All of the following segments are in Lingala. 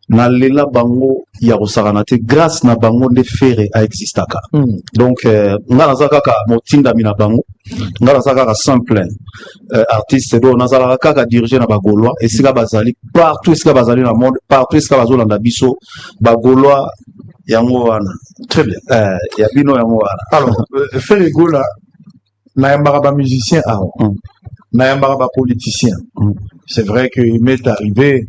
na lela bango ya rosaranate grâce na bango de faire a existaka. Donc ngala zakaka motinda mina bango ngala zakaka simple artiste do nazala kaka diriger na bagolwa esika bazali partout esika bazali na monde partout esika bazolanda biso bagolwa yango wana. Très bien. Ya bino yango wana. Alors faire gola na yambaka ba musicien na yambaka ba politicien. C'est vrai que il m'est arrivé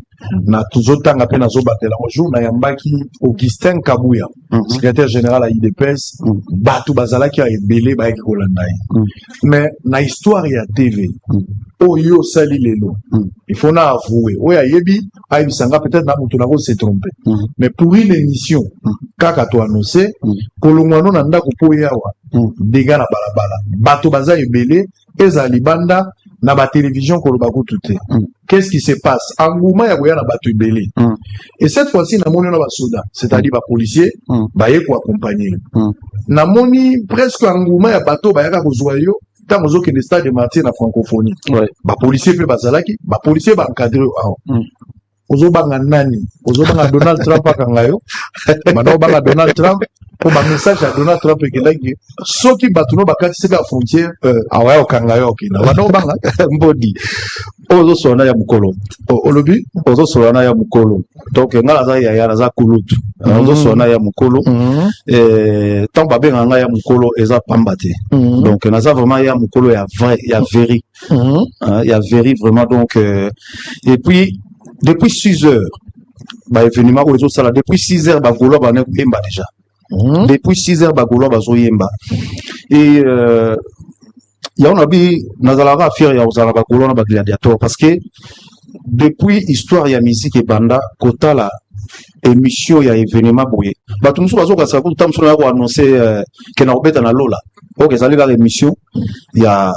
na toujours tanga pe nazo batela un jour na yambaki Augustin Kabuya secrétaire général à IDPS batu bazala ki a ebele ba ki kolanda mais na histoire ya TV oyo sali lelo il faut na avouer oya yebi aibisanga peut-être na mutu na ko se tromper mais pour une émission kaka to annoncer kolongwano na ndako po yawa dega na balabala batu baza ebele ezali banda na ba télévision ko loba ko tuté. Qu'est-ce qui se passe? Engouement ya koya na batu ebele. Et cette fois-ci na moni na ba soda, c'est-à-dire ba policier, ba ye ko accompagner. Na moni presque engouement ya bato ba yaka ko zoyo, tant ozo ke stade de Martyr na francophonie. Ba policier pe bazalaki, ba policier ba encadrer ozo banga nani? Ozo banga Donald Trump akangayo. Maintenant banga Donald Trump pour ma message à Donald Trump et que ceux qui battent nos bakati c'est la frontière ouais au kangayo qui na wana banga mbodi ozo sona ya mukolo olobi ozo sona ya mukolo donc ngala za ya za kulutu ozo sona ya mukolo tant ba benga nga ya mukolo eza pambate donc naza vraiment ya mukolo ya vrai ya veri ya veri vraiment donc et puis depuis 6 heures ba événement ko ezo sala depuis 6 heures ba golo ba ne yemba déjà. Depuis 6 heures bagolo bazo yemba et ya on a bi nazalaka fier ya uzala bagolo na gladiateur parce que depuis histoire ya musique et banda kotala émission ya événement boye batu musu bazo kasa ko tamso na ko annoncer que na obeta na lola OK ça les émission ya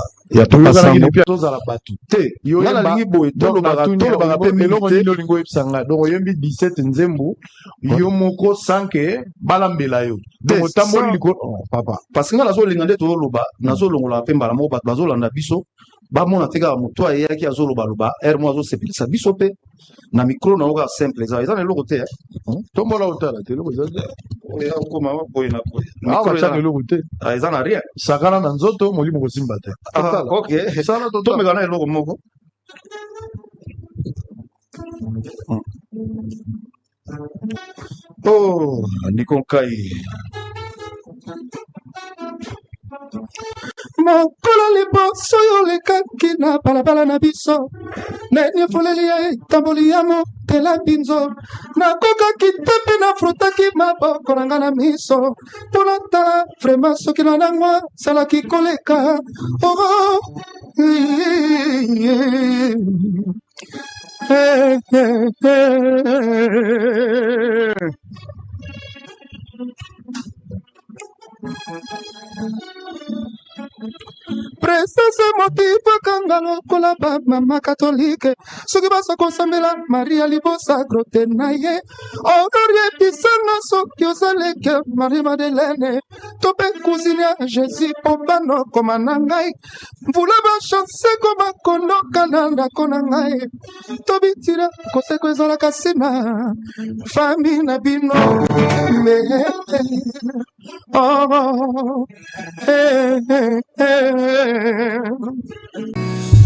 tout ça depuis tous à la batu te yo na lingi boye to ba pe meloko ni lingo epsanga donc yembi 17 nzembo yo moko sanke balambela yo donc tamboli liko papa parce que nazo lingande to loba nazo longola pe mbala mo bat bazo landa biso ba mona teka moto ayaki azo loba loba er mo azo sepelisa biso pe na micro na oka simple za eza na loko te tombola otala te loko za ya ko mama boy na boy micro eza na loko te eza na rien sakana na nzoto molimo ko simba te OK sala to me gana loko moko oh nikonkai mokolo liboso yo lekaki na balabala na biso nani foleli ya etamboli ya motela binzo nakokaki te mpe nafrotaki maboko na nga na miso mpo natala vraimen soki na nangwa salaki koleka Princesse motivo kangalo kola ba mama catholique soki basa kosambela Maria libosa grote na ye odorie pisana soki ozaleke Marie Madeleine tope cousine ya Jésus popano koma na ngai mvula ba chance koma konoka na ndako na ngai tobitira koseko ezalaka sina fami na bino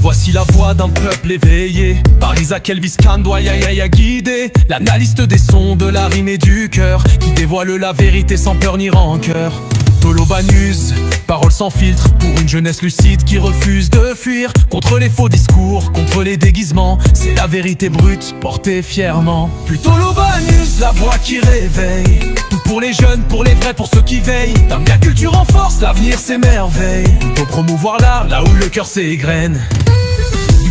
Voici la voix d'un peuple éveillé par Isaac Elvis Kandoya guidé l'analyste des sons de la rime et du cœur qui dévoile la vérité sans peur ni rancœur. Tolobanus, parole sans filtre pour une jeunesse lucide qui refuse de fuir contre les faux discours, contre les déguisements. C'est la vérité brute portée fièrement. Puis Tolobanus, la voix qui réveille, tout pour les jeunes, pour les vrais, pour ceux qui veillent. D'un bien culture en force, l'avenir s'émerveille. Pour promouvoir l'art là où le cœur s'égrène.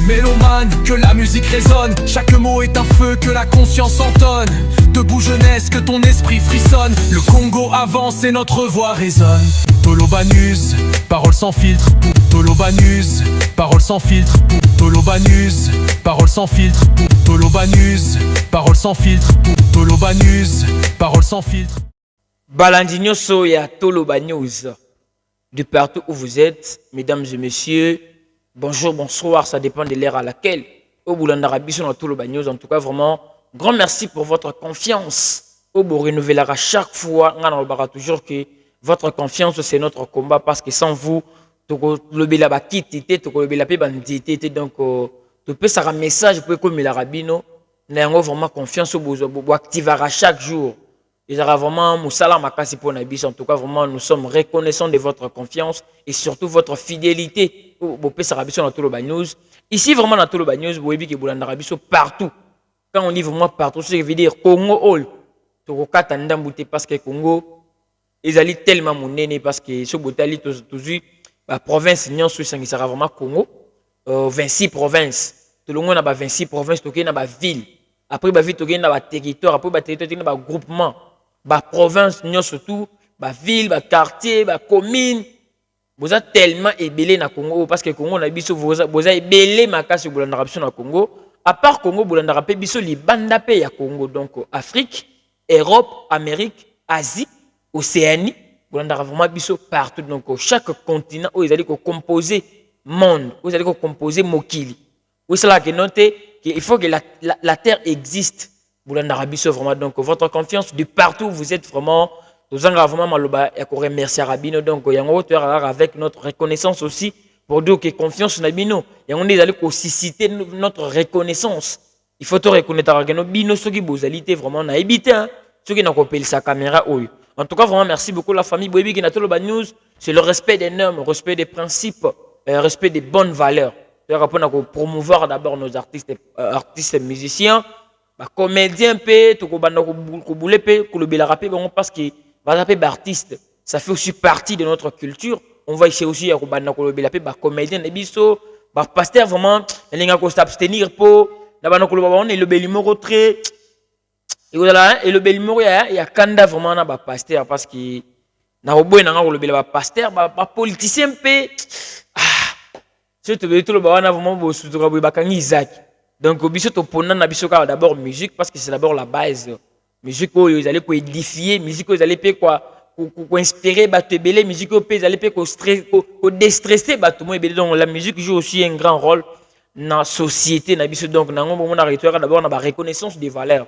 Mélomane, que la musique résonne. Chaque mot est un feu, que la conscience entonne. Debout jeunesse, que ton esprit frissonne. Le Congo avance et notre voix résonne. Tolobanus, parole sans filtre. Tolobanus, parole sans filtre. Tolobanus, parole sans filtre. Tolobanus, parole sans filtre. Tolobanus, parole sans filtre. Balandinho Soya, Toloba News. De partout où vous êtes, mesdames et messieurs, bonjour, bonsoir, ça dépend de l'heure à laquelle. Au boulot d'Arabie, sur Toloba News, en tout cas, vraiment, Grand merci pour votre confiance. Au beau renouveler à chaque fois, on aura toujours que votre confiance, c'est notre combat parce que sans vous, le bela ba kitité, le bela pe bandité, donc tu peux ça un message pour comme la rabino, n'ayant vraiment confiance au beau activer à chaque jour. Il y aura vraiment Moussala Makasi pour Nabis. En tout cas, vraiment, nous sommes reconnaissants de votre confiance et surtout votre fidélité au Pessarabiso dans Toloba News. Ici, vraiment, dans Toloba News, vous voyez que vous avez partout. Quand on dit vraiment partout, ce qui veut dire Congo All. Parce que Congo, ils allaient tellement monnaie parce que ce botali toujours la province nyon suisse qui sera vraiment Congo 26 provinces tout le monde a 26 provinces tout na ba ville après ba ville tout na ba territoire après ba territoire na ba groupement ba province nyon surtout ba ville ba quartier ba commune vous êtes tellement ébélé na Congo parce que Congo na biso vous êtes ébélé makasi bolanda biso na Congo à part Congo bolanda pe biso libanda pe ya Congo donc Afrique Europe, Amérique, Asie, Océanie, vous avez vraiment biso partout. Donc, chaque continent où ils allaient composer monde, où ils allaient composer Mokili. Où c'est là que notez qu'il faut que la terre existe. Vous avez biso vraiment. Donc, votre confiance de partout, vous êtes vraiment. Nous avons vraiment maloba et qu'on remercie Rabino. Donc, il y a un autre avec notre reconnaissance aussi pour dire que confiance na bino. Et on est allé aussi citer notre reconnaissance. Il faut te reconnaître que nos binos ceux qui vous allez vraiment na éviter ceux qui n'ont pas payé sa caméra. En tout cas, vraiment merci beaucoup la famille Boebi qui n'a pas le news. C'est le respect des normes, le respect des principes, le respect des bonnes valeurs. Pour promouvoir d'abord nos artistes et musiciens, comédiens, parce que artistes, ça fait aussi partie de notre culture. On va essayer aussi à comédiens, pasteur vraiment, il faut s'abstenir pour le bélimoro très et le bélimoro il y a kanda vraiment na ba pasteur parce que na oboy na le béla ba pasteur ba politicien pe surtout tout le ba na vraiment bo sutura bo ba kangi Isaac donc biso to pona na biso ka d'abord musique parce que c'est d'abord la base musique où ils allaient édifier musique où ils allaient quoi pour inspirer ba te belé musique où ils allaient ko stress ko déstresser ba tout moi donc la musique joue aussi un grand rôle dans la société na biso donc na ngombo mona rétoire d'abord na ba reconnaissance des valeurs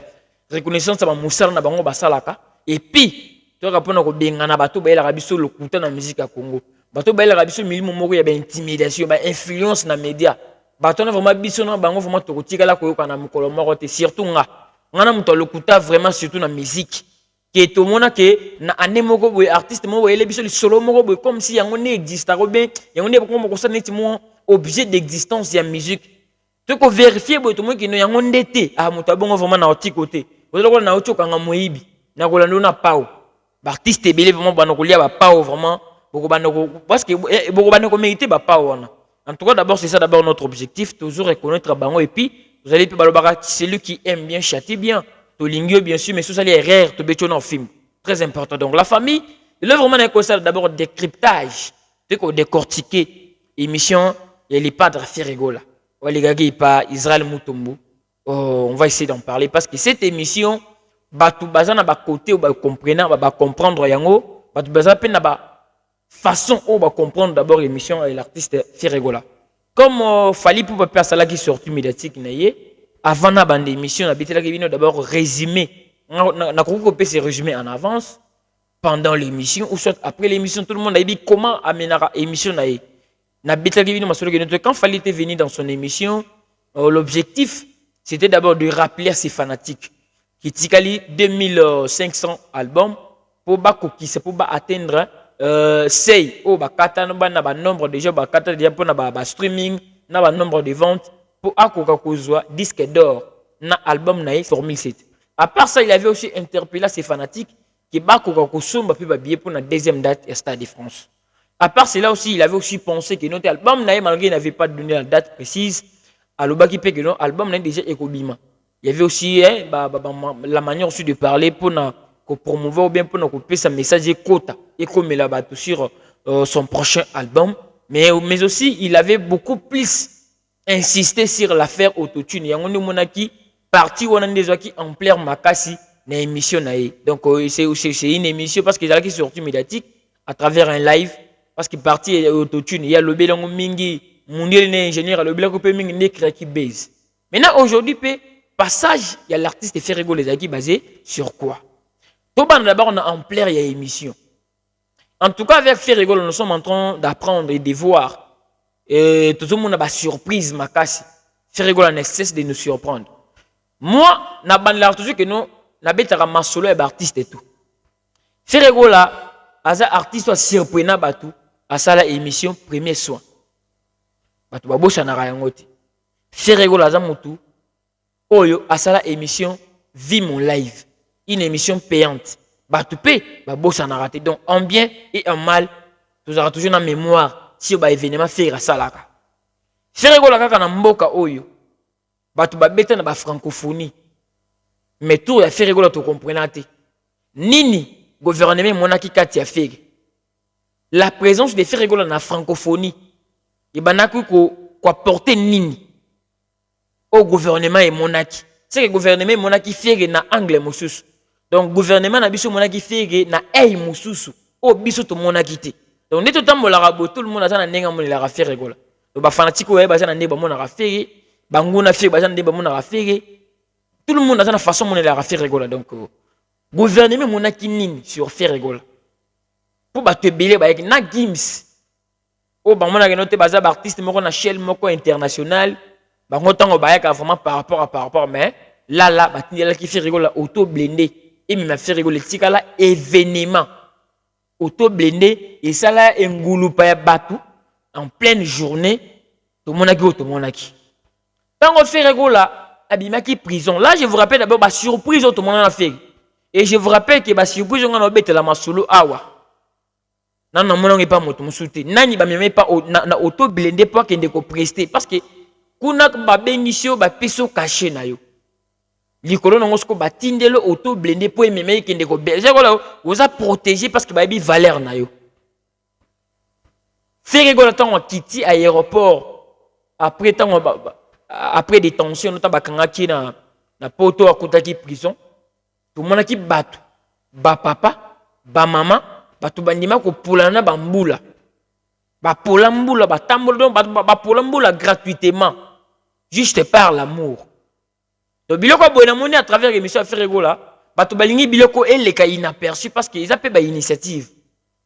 reconnaissance ba musala na bango basalaka et puis to ka pona ko benga na bato ba la biso le kuta na musique à Congo bato ba la biso milimo moko ya ba intimidation ba influence na média bato na vraiment biso na bango vraiment to kotika la ko kana mukolo moko te surtout ngana muto le kuta vraiment surtout na musique que tout le monde que na ane moko boy artiste moko ele biso le solo moko boy comme si yango ne existe ko ben yango ne ko ça neti mo objet d'existence de la musique. Tu peux vérifier que tout le monde qui n'a pas de ah muta bongo vraiment na oti côté. Vous allez na oti kanga moibi. Na ko lando na pao. Artiste belé vraiment bana ko lia ba pao vraiment boko bana ko parce que boko bana ko mériter ba pao wana. En tout cas d'abord c'est ça d'abord notre objectif toujours reconnaître bango et puis vous allez balobara celui qui aime bien châtie bien. To lingio bien sûr mais sous ça les erreurs to beto dans film. Très important donc la famille, il est vraiment un conseil d'abord décryptage. Tu ko décortiquer émission et les padres Ferregola. Les gars qui pas Israël Mutombo. On va essayer d'en parler parce que cette émission, batu bazana ba côté ou ba comprendre, ba comprendre yango, batu bazana pe na ba façon ou ba comprendre d'abord l'émission et l'artiste Ferregola. Comme Fali pour pas ça là qui sorti médiatique naie, avant na bande émission na bitela qui vient d'abord résumé. Na ko copier ces résumés en avance pendant l'émission ou soit après l'émission tout le monde a dit comment amener l'émission naie. Quand Fali était venu dans son émission, l'objectif c'était d'abord de rappeler à ses fanatiques qui tikali 2500 albums pour atteindre sei au bakata na nombre de gens bakata déjà pour na streaming na nombre de ventes pour akoka kozwa disque d'or na album na Formule 7. À part ça, il avait aussi interpellé ses fanatiques qui bakoka kosomba pe ba billet pour la deuxième date au Stade de France. À part cela aussi, il avait aussi pensé que notre album, malgré qu'il n'avait pas donné la date précise, que notre album n'a déjà écobima. Il y avait aussi la manière aussi de parler pour promouvoir ou bien pour nous couper sa message quota et comme il a sur son prochain album. Mais aussi, il avait beaucoup plus insisté sur l'affaire autotune. Il y a un monaki parti où on a déjà qui en plein makasi dans l'émission. Donc c'est une émission parce qu'il a qui sorti médiatique à travers un live. Parce qu'il parti autotune, il y a le bélango mingi, mon ingénieur, le bélango mingi n'est qui base. Maintenant aujourd'hui, passage, il y a l'artiste Ferrego les acquis basé sur quoi? D'abord, on a ampleur, il y a émission. En tout cas, avec Ferrego, nous sommes en train d'apprendre et de voir. Et tout le monde a une surprise, ma casse. Ferrego ne cesse de nous surprendre. Moi, je suis toujours que nous, je suis solo et artiste et tout. Ferrego là, as artiste surprenant tout, à ça la émission premier soin. Batu babosha na rayangote. Ferrego là za mutu. Oyo à ça la émission Vie mon live, une émission payante. Batu pe babosha na raté. Donc en bien et en mal, tu auras toujours en mémoire si au événement faire ça là. Ferrego là kaka na mboka oyo. Batu babeta na ba francophonie. Mais tout ya Ferrego là tu comprends te. Nini gouvernement monaki kati a fait la présence de Ferrego dans la francophonie et banaku ko porter nini au gouvernement et monaki c'est que gouvernement monaki fait na angle mususu donc gouvernement na biso monaki fait na ei mususu o biso to monaki te donc neto tambola rabo tout le monde a na nenga monela ra Ferrego donc ba fanatique o ba na ndeba mona ra faire banguna fait ba na ndeba mona ra faire tout le monde a na façon monela ra Ferrego donc gouvernement monaki nini sur Ferrego pour te belé ba na Gims o ba mona noté baza artiste moko na shell moko international ba ngotango ba yaka vraiment par rapport mais là ba tindela ki Ferrego la auto blindé et même Ferrego le tikala événement auto blindé et ça là ngulu pa ya batu en pleine journée to monaki tango Ferrego la abimaki prison là je vous rappelle d'abord ba surprise tout le monde a fait. Et je vous rappelle que si vous avez la masolo awa, non non pas moto musuté, nani ba même pas na auto blindé pour que ndeko prester parce que kuna ba bengisio ba peso caché na yo. Likolo non sko ba tindelo auto blindé pour même que ndeko belge ko vous a protégé parce que ba bi valeur na yo. Ferrego la temps kiti aéroport après temps après détention nota ba kangaki na poto akutaki prison. Tout le monde qui bat, ba papa, ba maman, ba tout bandima ko pulana bambula, ba polambula, ba tambolo, ba polambula gratuitement, juste par l'amour. Donc biloko bonamoni à travers l'émission Ferrego là, ba tout balingi biloko elle ka inaperçu parce qu'ils appellent ba initiative.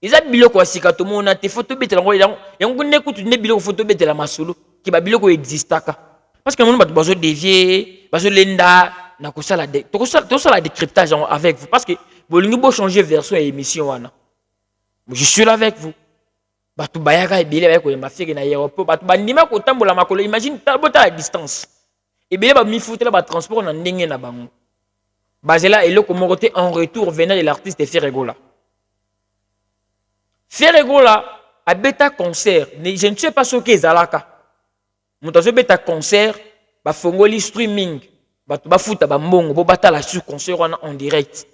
Ils appellent biloko asika tout monde te photo bete lango yango ne kutu ne biloko photo bete la masolo qui ba biloko existaka. Parce que mon ba bazo dévier, bazo lenda na ko sala la décryptage avec vous parce que bolingi bo changer version et émission wana je suis là avec vous batu bayaka ebele ba ko ma fike na aéroport batu bandima ko tambola makolo imagine tabota à distance ebele ba mi foutela ba transport na ndenge na bango bazela eloko moko te en retour venant de l'artiste Ferrego là a beta concert je ne sais pas ce qu'est zalaka mutazo beta concert ba fongoli streaming batu bafuta bambongo bo batala sur concert en direct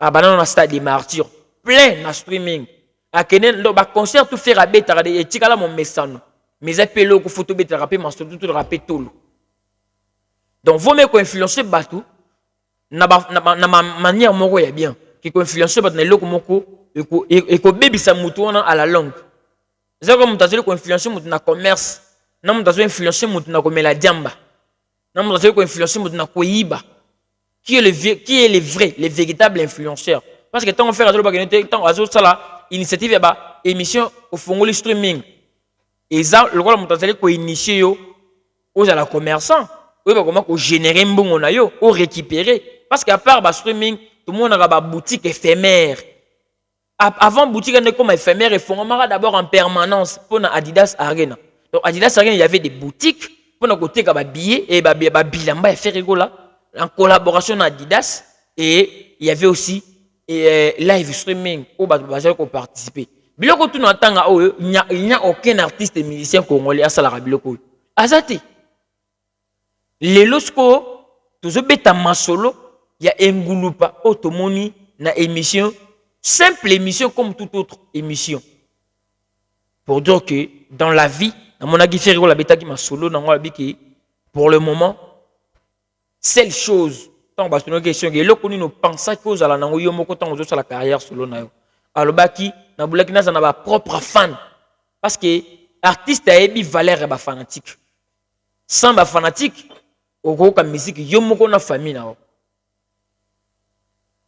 a banana na stade des martyrs plein na streaming a kenen do ba concert tout faire abeta de etikala mon mesano mais appelo ko photo beta rapper master tout rapper tolo donc vous me ko influencer batu na manière moko ya bien qui ko influencer batu na loko moko e ko bebisa mutu wana à la longue zako mutazeli ko influencer mutu na commerce na mutazeli influencer mutu na ko mela diamba. Non, vous avez influencé qui est le vrai, le véritable influenceur. Parce que tant on fait la initiative ba émission au fond le streaming. Et ça le rôle montagne ko initier aux à la commerçant. Oui ba comment ko générer mbongo na yo, ou récupérer parce qu'à part ba streaming, tout le monde a ba boutique éphémère. Avant boutique ne comme éphémère et font d'abord en permanence pour Adidas Arena. Donc Adidas Arena il y avait des boutiques pour nos côtés ba billet et ba bilamba et Ferrego là en collaboration avec Adidas et il y avait aussi live streaming où ba ko participer biloko tout n'entanga il n'y a aucun artiste et musicien congolais à salara biloko azati les losko tous beta masolo il y a ngulupa otomoni na émission simple émission comme toute autre émission pour dire que dans la vie à mon avis, Ferrego la bêta qui m'a solo dans moi qui pour le moment, seule chose tant parce que nos questions que le connu nous pense à cause à la nango yo moko tant aux la carrière solo na yo. Alors baki na boulaki na ba propre fan parce que artiste a ebi valeur ba fanatique. Sans ba fanatique, okoka musique yo moko na famille na o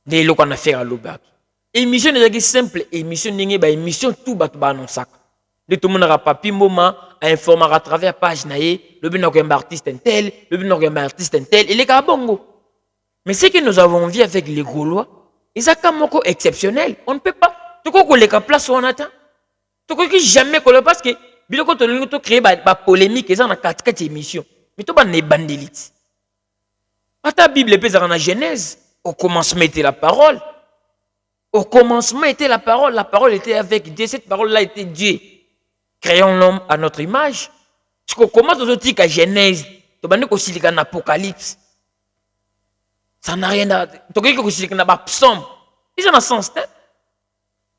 de lo qu'on a fait à l'obak émission déjà simple émission ninge ba émission tout ba annoncer de tout le monde a papi moment à informer à travers page naie le bin un artiste tel le bin un artiste tel et les gars bongo mais ce que nous avons vu avec les Gaulois ils ont comme moko exceptionnel on ne peut pas tout quoi les place on attend tout quoi jamais parce que biloko to créer ba polémique ils ont na 4 émissions mais tout ba ne bandelite ta Bible peut dans la Genèse au commencement était la parole au commencement était la parole était avec Dieu cette parole là était Dieu créons l'homme à notre image tu commences au dire que Genèse tu vas nous silika na Apocalypse ça n'a rien à tu veux que silika na psaume ils ont un sens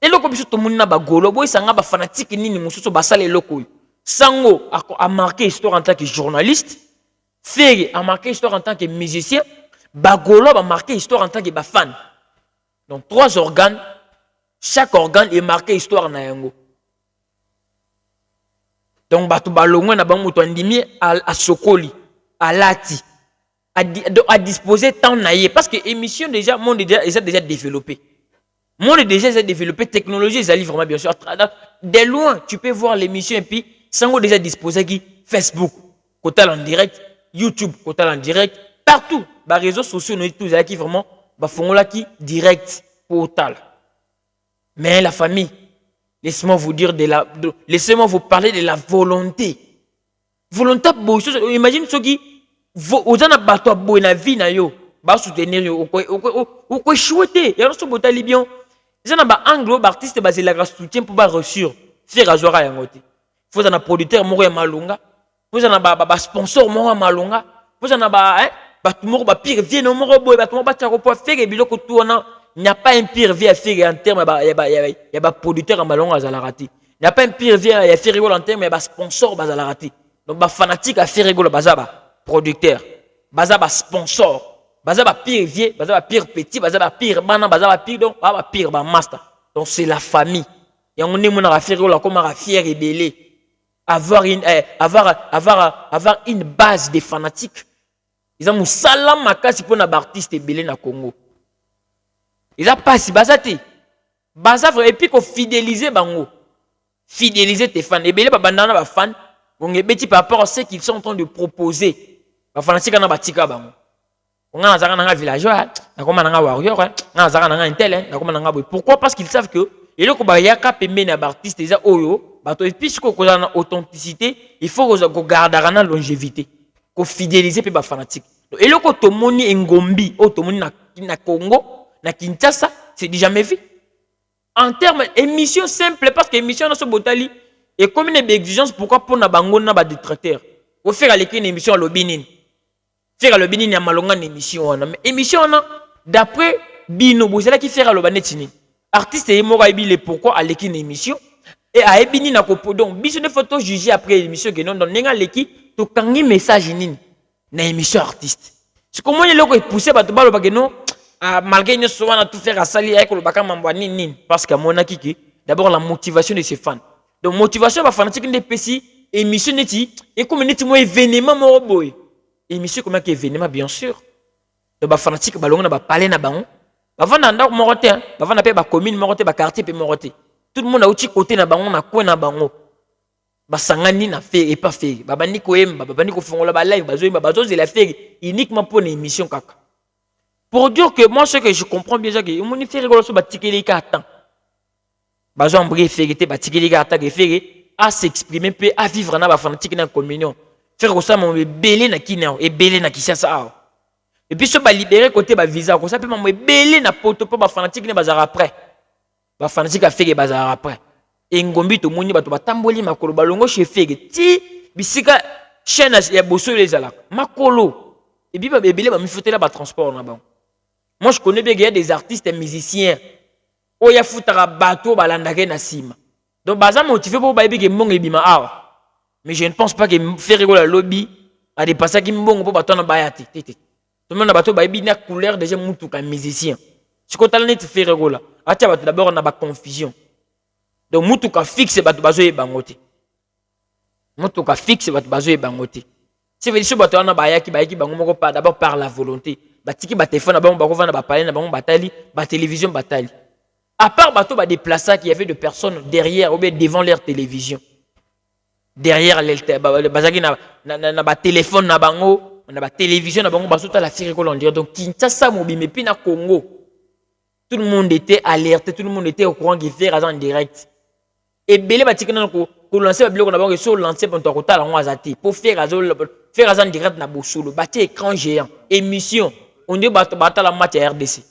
et loko biso to munina ba golo boy sanga ba fanatique nini mususu basale loko sango a marqué histoire en tant que journaliste Fege a marqué histoire en tant que musicien Bagolo a marqué histoire en tant que fan donc 3 organes chaque organe est marqué histoire na yango donc batu balongo na bango to andimi à sokoli à lati à disposer tant naie parce que émission déjà monde déjà développé monde déjà développé technologie ils allaient vraiment bien sûr de loin tu peux voir l'émission et puis sango déjà disposé qui Facebook côté en direct YouTube côté en direct partout les réseaux sociaux nous tous qui vraiment ba fongola qui direct total mais la famille laissez-moi vous dire laissez-moi vous parler de la volonté imagine ceux qui ozana bato boy na vie na yo ba soutenir yo ko choueté ya so botali bien eza na ba anglo ba artiste basé la soutien pour ba reçu faire azora yangote faut na producteur moko ya malunga faut na ba sponsor moko ya malunga faut na ba bato moko ba pire vie no moko boy bato moko ba tshako pour faire biloko tout on il n'y a pas un pire vie à faire en terme ya ba producteur en malunga za la rati il n'y a pas un pire vie à faire rigolo en terme ya ba sponsor ba za la rati donc ba fanatique à faire rigolo bazaba producteur bazaba sponsor bazaba pire vieux bazaba pire petit bazaba pire bana bazaba pire donc bazaba pire ba master donc c'est la famille et on est mon affaire là comme un fier et belé avoir une base de fanatiques ils ont salam makasi pour na artiste et belé na Congo ils a pas si bazate bazavre et puis qu'on fidéliser bango fidéliser tes fans et belé ba bandana ba fan on est petit par rapport à ce qu'ils sont en train de proposer ba fanatique na batika bango on a zaka na villageois na koma na warrior na zaka na intel na koma na boy pourquoi parce qu'ils savent que eloko ba yaka pembe na artiste déjà oyo bato et puis ko na authenticité il faut ko garder na longévité ko fidéliser pe ba fanatique donc eloko to moni ngombi o to moni na Congo na Kinshasa c'est déjà jamais vu en termes émission simple parce que émission na so botali et comme une exigence pourquoi pour na bango na ba détracteur au faire avec une émission à l'obinine faire le bini na malonga na émission mais émission d'après bino bozela qui faire le banetini artiste et moko ebile pourquoi aleki na émission et a ebini na ko donc biso ne photo juger après émission que non nenga leki to kangi message nini na émission artiste c'est comment il loko pousser bato balo ba que non malgré ne soit na tout faire à sali avec le baka mambo nini parce que mona kiki d'abord la motivation de ses fans donc motivation ba fanatique de pesi émission neti et comme neti mo événement mo boy émission comme un événement bien sûr donc ba fanatique balonga na ba parler na bango ba vanda ndako morote ba vanda pe ba commune morote ba quartier pe morote tout le monde a outi côté na bango na coin na bango ba sangani na faire et pas faire ba bani ko emba ba bani ko fongola ba live bazo emba bazo la faire uniquement pour une émission kaka pour dire que moi ce que je comprends bien c'est que on ni faire rigolo so ba tikeli ka temps bazo embrer faire ba tikeli ka temps faire à s'exprimer pe à vivre na ba fanatique na communion faire comme ça mon belé na kinao et belé na kisasa et puis ce ba libérer côté ba visa comme ça pe mon belé na poto po ba fanatique na bazara après ba fanatique a fait bazara après et ngombi to moni bato batamboli makolo balongo chez fege ti bisika chaîne ya bosso les ala makolo et puis ba belé ba mi fotela ba transport na ba moi je connais bien qu'il y a des artistes et musiciens oya futara bato balandake na sima donc baza motivé pour ba ebike mbongo ebima awa. Mais je ne pense pas que faire rigoler le lobby a dépassé qui mbongo pour bateau na bayati. Tout le monde a bateau baby na couleur déjà moutou comme musicien. Ce qu'on t'a net faire rigoler. Atia bateau d'abord on a ba confusion. Donc moutou ka fixe bateau bazo e bangote. Moutou ka fixe bateau bazo e bangote. C'est veut dire que bato wana bayaki bango moko pas d'abord par la volonté. Batiki ba téléphone na bango bako vana ba parler na bango batali, ba télévision batali. À part bato ba déplacer qu'il y avait de personnes derrière ou bien devant leur télévision. Derrière bazaki na ba téléphone na bango, na ba télévision na bango baso ta la Ferry Gola on dirait donc Kinshasa mobimé puis na Congo. Tout le monde était alerté, tout le monde était au courant qu'il fait en direct. Et belé batiki na ko lancer ba biloko na bango sur lancer pour tokota la ngwazati pour faire en direct na bosolo, bâti écran géant, émission, on dit bata la match à RDC.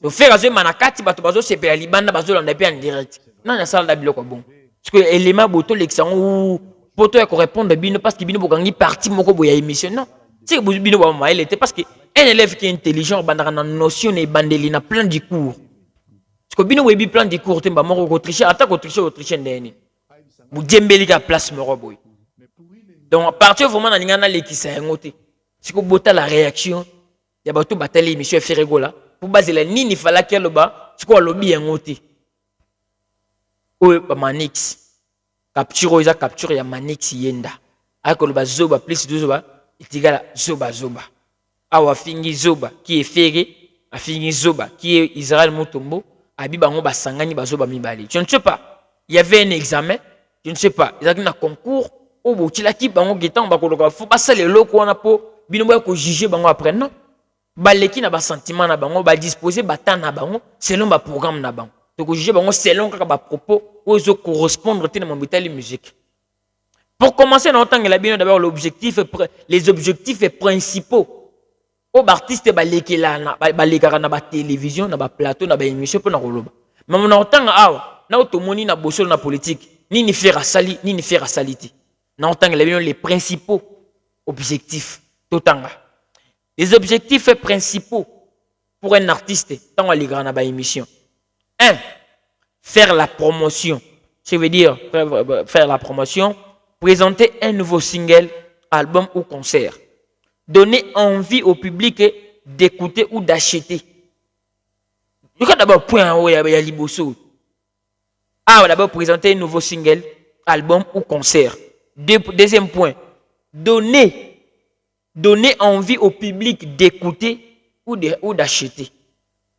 Donc faire azou manakati bato bazo sepe la libanda bazo landa pe en direct. Non na salle da biloko bon. Parce que élément boto l'exan ou poto ya ko répondre bino parce que bino bokangi parti moko boya émission non. C'est que bino ba ma était parce que un élève qui est intelligent bandaka na notion et bandeli na plan du cours. Parce que bino webi plan du cours temba moko ko tricher attaque ko tricher ndeni. Bu djembeli ka place moko boy. Donc à partir du moment où on a l'équipe, c'est que bota la réaction, il y a beaucoup de batailles monsieur Ferry Gola pour baser la nini fala qu'elle ba, c'est quoi lobby en ôté. Oh ba Manix capture isa capture ya Manix yenda. Avec le ba zoba plus de zoba, itigala zoba. Awa fingi zoba qui est Ferry, a fingi zoba qui est Israël Mutombo, abi bango ba sangani ba zoba mibali. Je ne sais pas. Il y avait un examen, je ne sais pas. Il y a un concours. Oh, bon, tu l'as qui bango getan bakoloka faut pas ça les locaux on a po bino ba ko juger bango après non baleki na ba sentiment na bango ba disposer ba temps na bango selon ba programme na bango to ko juger bango selon kaka ba propos ozo correspondre te na mobitali musique. Pour commencer na otanga la bino d'abord les objectifs principaux au artiste baleki la na baleka na ba télévision na ba plateau na ba émission pour na koloba mais on otanga awa na otomoni na bosolo na politique ni faire sali ni faire saliti. Les principaux objectifs. Les objectifs principaux pour un artiste, tant à l'écran à émission. 1. Faire la promotion. Ça veut dire faire la promotion, présenter un nouveau single, album ou concert. Donner envie au public d'écouter ou d'acheter. Il y a d'abord point où il y a Liboso. D'abord présenter un nouveau single, album ou concert. Deuxième point, donner envie au public d'écouter ou d'acheter.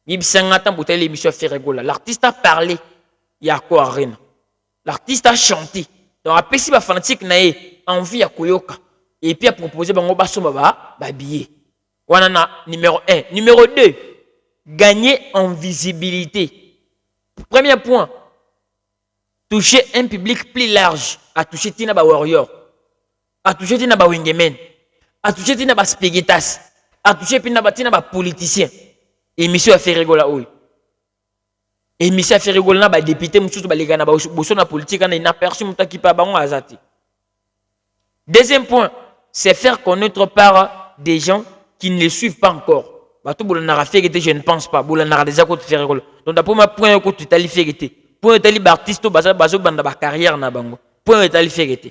L'artiste a parlé, il y a quoi rien. L'artiste a chanté. Donc après si ba fanatique na envie à koyoka et puis a proposé bango ba somba ba billet. Wanana numéro 1, numéro 2, gagner en visibilité. Premier point, toucher un public plus large, à toucher Tina ba Warrior, à toucher Tina ba Wingemen, à toucher Tina ba Spaghettas, à toucher Tina ba politicien. Et monsieur a fait rigoler oui. Et monsieur a fait rigoler na ba député mususu ba legana ba boso na politique na inaperçu mutaki pa bango azati. Deuxième point, c'est faire connaître par des gens qui ne les suivent pas encore. Bato boulana fait que je ne pense pas, boulana déjà ko faire rigoler. Donc d'après ma point ko tu tali fait que point tali artiste bazo banda ba carrière na bango. Point tali fait que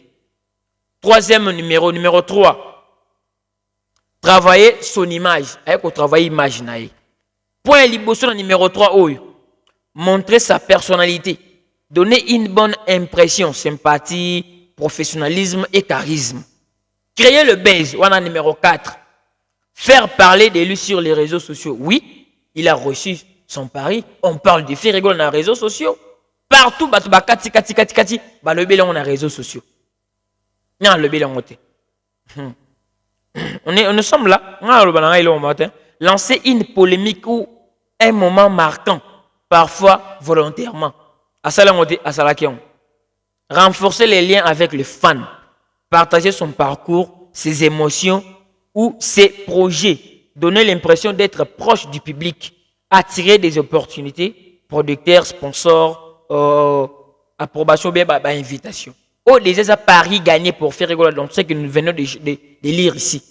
troisième numéro 3. Travailler son image, avec travailler image naïe. Point liboso numéro 3 oyo. Montrer sa personnalité, donner une bonne impression, sympathie, professionnalisme et charisme. Créer le buzz, on a numéro 4. Faire parler de lui sur les réseaux sociaux. Oui, il a reçu son pari. On parle de Ferry Gola dans les réseaux sociaux. Partout, le bilan on a les réseaux sociaux. Non, le bilan on sommes là. Lancer une polémique ou un moment marquant. Parfois volontairement. Renforcer les liens avec les fans. Partager son parcours, ses émotions ou ses projets. Donner l'impression d'être proche du public. Attirer des opportunités. Producteurs, sponsors, approbation, bien, invitation. Oh, déjà paris gagné pour faire rigoler. Donc, c'est que nous venons de lire ici.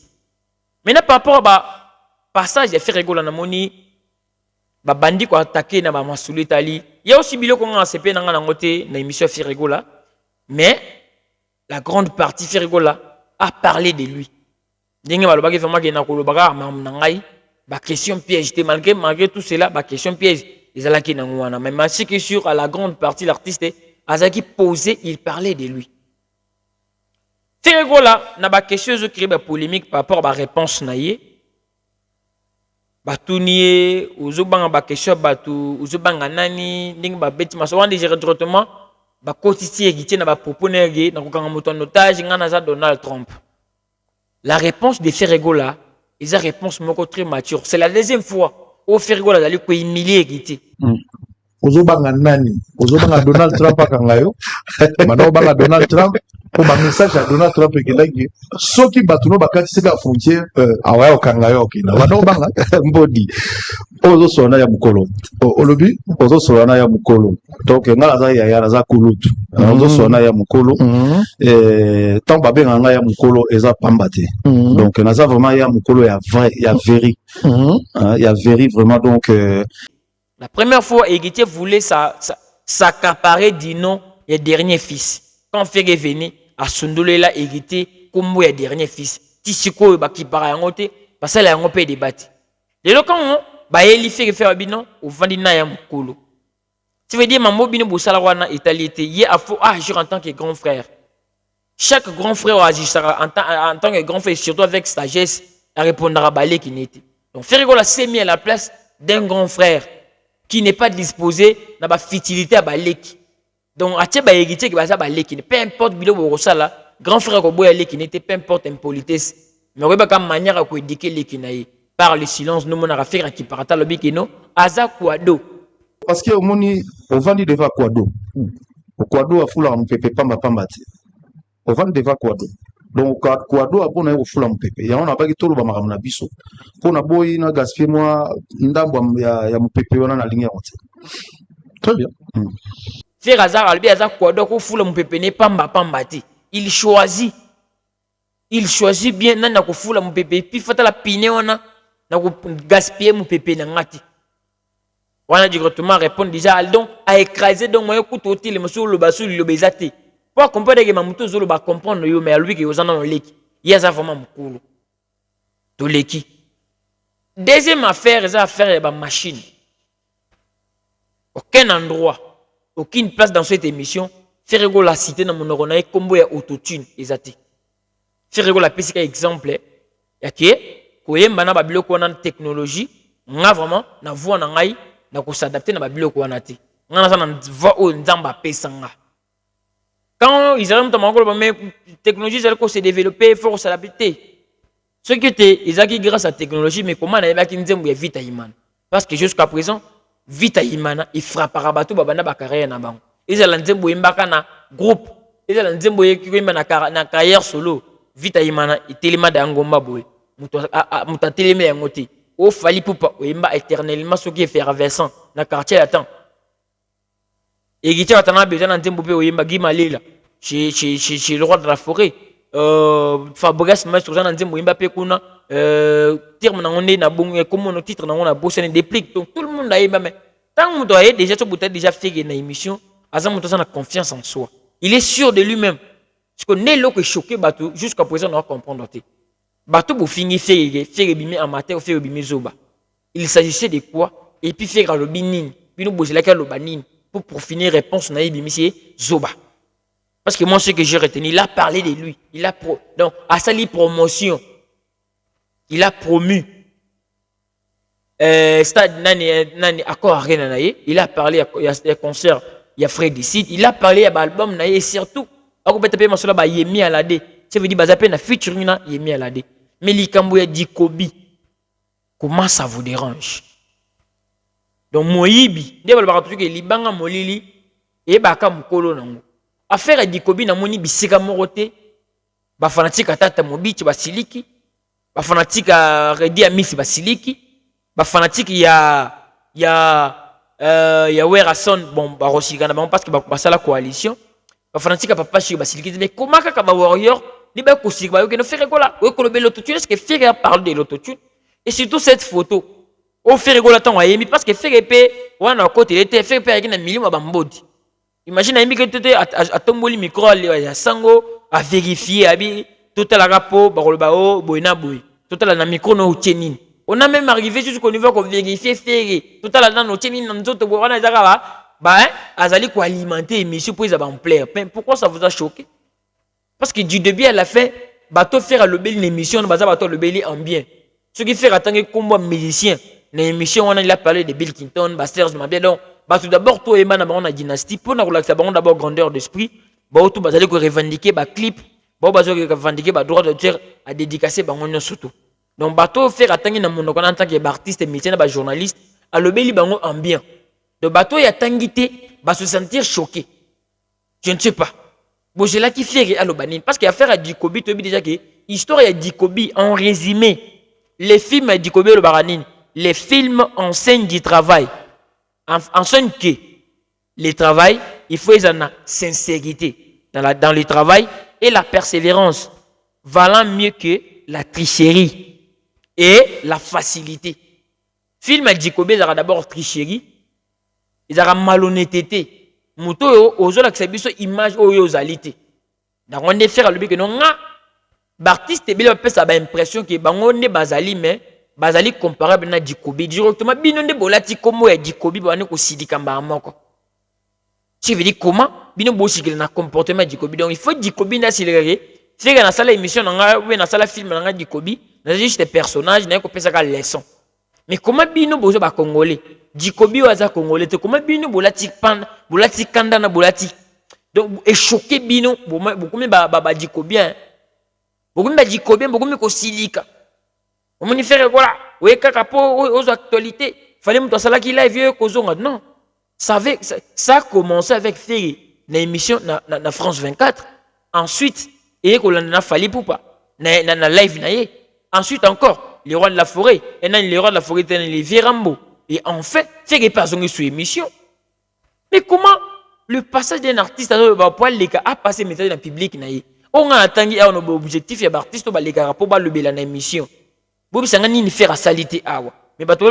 Maintenant, par rapport à passage de faire rigoler, ba bandi ko attaquer na ba masuli tali il y a aussi biloko nga CP na nga ngote na émission Ferry Gola mais la grande partie Ferry Gola a parlé de lui ndenge ba lobaki vraiment ke na ko lobaka mam na ngai ba question piège te malgré tout cela ba question piège les ala ki na ngwana mais ce qui est sûr à la grande partie l'artiste azaki posé il parlait de lui Ferregola na ba question zo créer ba polémique par rapport à ba réponse na ye. Batunier ozo banga ba question batu ozo banga nani nding ba beti maso wandi gérer directement ba quotidien héritier na ba proponer ge na kokanga moto en otage ngana za Donald Trump. La réponse de Ferregola est une réponse moko très mature. C'est la deuxième fois où Ferregola dali ko humilier héritier. Ozobanga nani ozobanga Donald Trump akangayo mana obanga Donald Trump pour ba message à Donald Trump ekelaki soki batuno bakati seka frontière awaya okangayo okina mana obanga mbodi ozo sona ya mukolo olobi ozo sona ya mukolo donc ngala za ya za kulutu ozo sona ya mukolo tant babenga nga ya mukolo eza pambate donc naza vraiment ya mukolo ya vrai ya veri ya veri vraiment donc la première fois, Héritier voulait s'accaparer du nom du dernier fils. Quand Ferre est venu, à Sundolela, Héritier, comme le dernier fils. Tissiko, qui part à Ngote, parce qu'il a un peu débattu. Et là, quand on il fait faire un bilan, au Vandina Yamukolo. Tu veux dire, ma mobile Boussalawana Italie, il y a agir en tant que grand frère. Chaque grand frère agissera en tant que grand frère, surtout avec sagesse, à répondre à Balé qui n'était. Donc, Ferregola s'est mis à la place d'un grand frère qui n'est pas disposé dans la futilité à Baleki. Donc, à Tchèba héritier qui va à Baleki, peu importe Bilo Borosala, grand frère Koboya Leki n'était peu importe impolitesse. Mais on va pas manière à éduquer Lekinaï. Par le silence, nous, on a fait qui parata le bikino, Aza Kouado. Parce que au moni, on vend des va Kouado. Au Kouado, a foula en pépé pamba pambati. On vend des va Kouado. Donc, Kouado a bon au foula en pépé. Et on a pas qui tout le bamaram na biso. Pour na boy, na gaspiller moi, ndambo ya mupépé, on a la ligne entière. Très bien. Faire hasard, albi hasard Kouado, ko foula mupépé n'est pamba pambati. Il choisit bien, n'a ko foula mupépé, puis fata la pine, on a gaspiller mupépé na ngati. On a directement répondre déjà, donc, à écraser, donc, moi, écoute, au le monsieur, le bassou, le bezate. Pour comprendre que Mamoutou Zolo va comprendre, mais lui qui est aux en leki, il y a vraiment beaucoup de leki. Deuxième affaire, c'est affaire de machine. Aucun endroit, aucune place dans cette émission, Ferrego la cité dans mon oreille, comme il y a autotune, exact. Ferrego la piste exemple, il y a qui Koyemba babilo ko na technologie, nga vraiment na voix na ngai na ko s'adapter na babilo ko na te. Nga na na voix o nzamba pesanga. Quand ils arrivent dans la technologie, ils se développer, il faut s'adapter. Ce qui était, ils ont grâce à la technologie, mais comment on a dit vite à Iman? Parce que jusqu'à présent, vite à Iman, il frappe à Rabatou, Babana Bakarea Naban. Ils ont dit na groupe, ils ont dit na carrière solo, vite à Iman, il téléma d'Angomba Boy. Mouta télémé à Ngoté. Au Fali Poupa, Oimba éternellement ce qui est effervescent, na quartier attend. Et qui a besoin d'un peu de Guimalila chez le roi de la forêt. Fabrice Maestro Jean Nzembo Mbappé Kuna, terme on est na bon, comme on titre on a bossé des pliques. Donc tout le monde a aimé. Tant qu'on doit déjà tu peut déjà fait une émission, Azam Moutosa a confiance en soi. Il est sûr de lui-même. Parce que n'est l'eau que choqué Batou jusqu'à présent on va comprendre. Batou pour finir faire bimé amateur faire bimé zoba. Il s'agissait de quoi? Et puis faire le binin, puis nous bosser la le banin. Pour finir, réponse, on a dit, monsieur Zoba. Parce que moi, ce que j'ai retenu, il a parlé de lui. Donc, à sa promotion, il a promu. Stade Nani, accord Arena, il a parlé, il y a des concerts, il y a Fred Decide, il a parlé à l'album, et surtout, à côté de la il est mis à la D. Ça veut dire, il y a featuring, il est mis à la D. Mais l'Ikambo a dit Kobi. Comment ça vous dérange? Donc moyibi nde balobaka tuki libanga molili e baka mukolo nango affaire di kobi na moni bisika morote ba fanatique tata mobichi basiliki ba fanatique redi amisi basiliki ba fanatique ya Werason bon ba rosigana ba parce que ba sala coalition ba fanatique papa chi basiliki mais comment ka ba warrior ni ba kosika ba yo que no faire kola o ko lobelo l'autotune est-ce que faire parle de l'autotune et surtout cette photo. Au fait rigoler tant à parce que fait épée ou à côté il était fait avec un million à bambodi. Imagine un micro à tomboli micro à sango à vérifier à bi tout à la rapport barol bao boina boy tout à la micro no tienin. On a même arrivé jusqu'au niveau qu'on vérifier faire tout à la dans no tienin dans d'autres boana ezaka ba azali ko alimenter monsieur pour ils en plaire. Pourquoi ça vous a choqué? Parce que du début à la fin, bateau faire le bel une émission, bateau le bel en bien. Ce qui fait attendre comme musicien, une émission on a parlé de Bill Clinton, Basters, ma bien donc, tout d'abord toi et man dans la dynastie pour nous relaxer d'abord grandeur d'esprit, tout bazali ko revendiquer ba clip, bazali ko revendiquer ba droit d'auteur à dédicacer ba ngonyo surtout. Donc bateau faire attendre na monde en tant qu'artiste, musicien, ba journaliste, à le bel bango en bien. Le bateau y a tangité, va se sentir choqué. Je ne sais pas. Bon, j'ai là qui fait à l'Obanine. Parce qu'il y a affaire à Dikobi, tu as déjà que l'histoire à Dikobi, en résumé, les films à Dikobi le Baranine, les films enseignent du travail. Enseignent que le travail, il faut une sincérité dans le travail et la persévérance, valant mieux que la tricherie et la facilité. Film à Dikobi, il y a d'abord tricherie, il y a malhonnêteté. Muto ozola kisabiso image oyo ozalité. Donc on est faire le que non artiste bile pesa ba impression que bango ne bazali mais bazali comparable na Dikobi directement bino ne bolati komo ya Dikobi bane ko sidika moko. Tu veux dire comment bino bo sikile na comportement Dikobi donc il faut Dikobi na silere faire na sala émission na ou na sala film na Dikobi na juste personnage na ko pesa ka leçon. Mais comment bino bozo ba congolais Dikobi waza congolais te comment bino bolati panda bolati kanda na bolati donc et choqué bino beaucoup ba Dikobi beaucoup ba Dikobi beaucoup ko silika on me faire voilà ouais kaka po aux actualités fallait muto sala ki live ko zonga non ça a commencé avec faire une émission na France 24 ensuite et ko na fali poupa na live na ye ensuite encore les rois de la forêt et nan les rois de la forêt les Virambo. Et en fait, c'est que pas sur émission. Mais comment le passage d'un artiste a passé maintenant dans le public on a attendu un objectif et artiste ba les gars pour ba le bel en émission. Bobi sanga ni faire salité awa. Mais ba to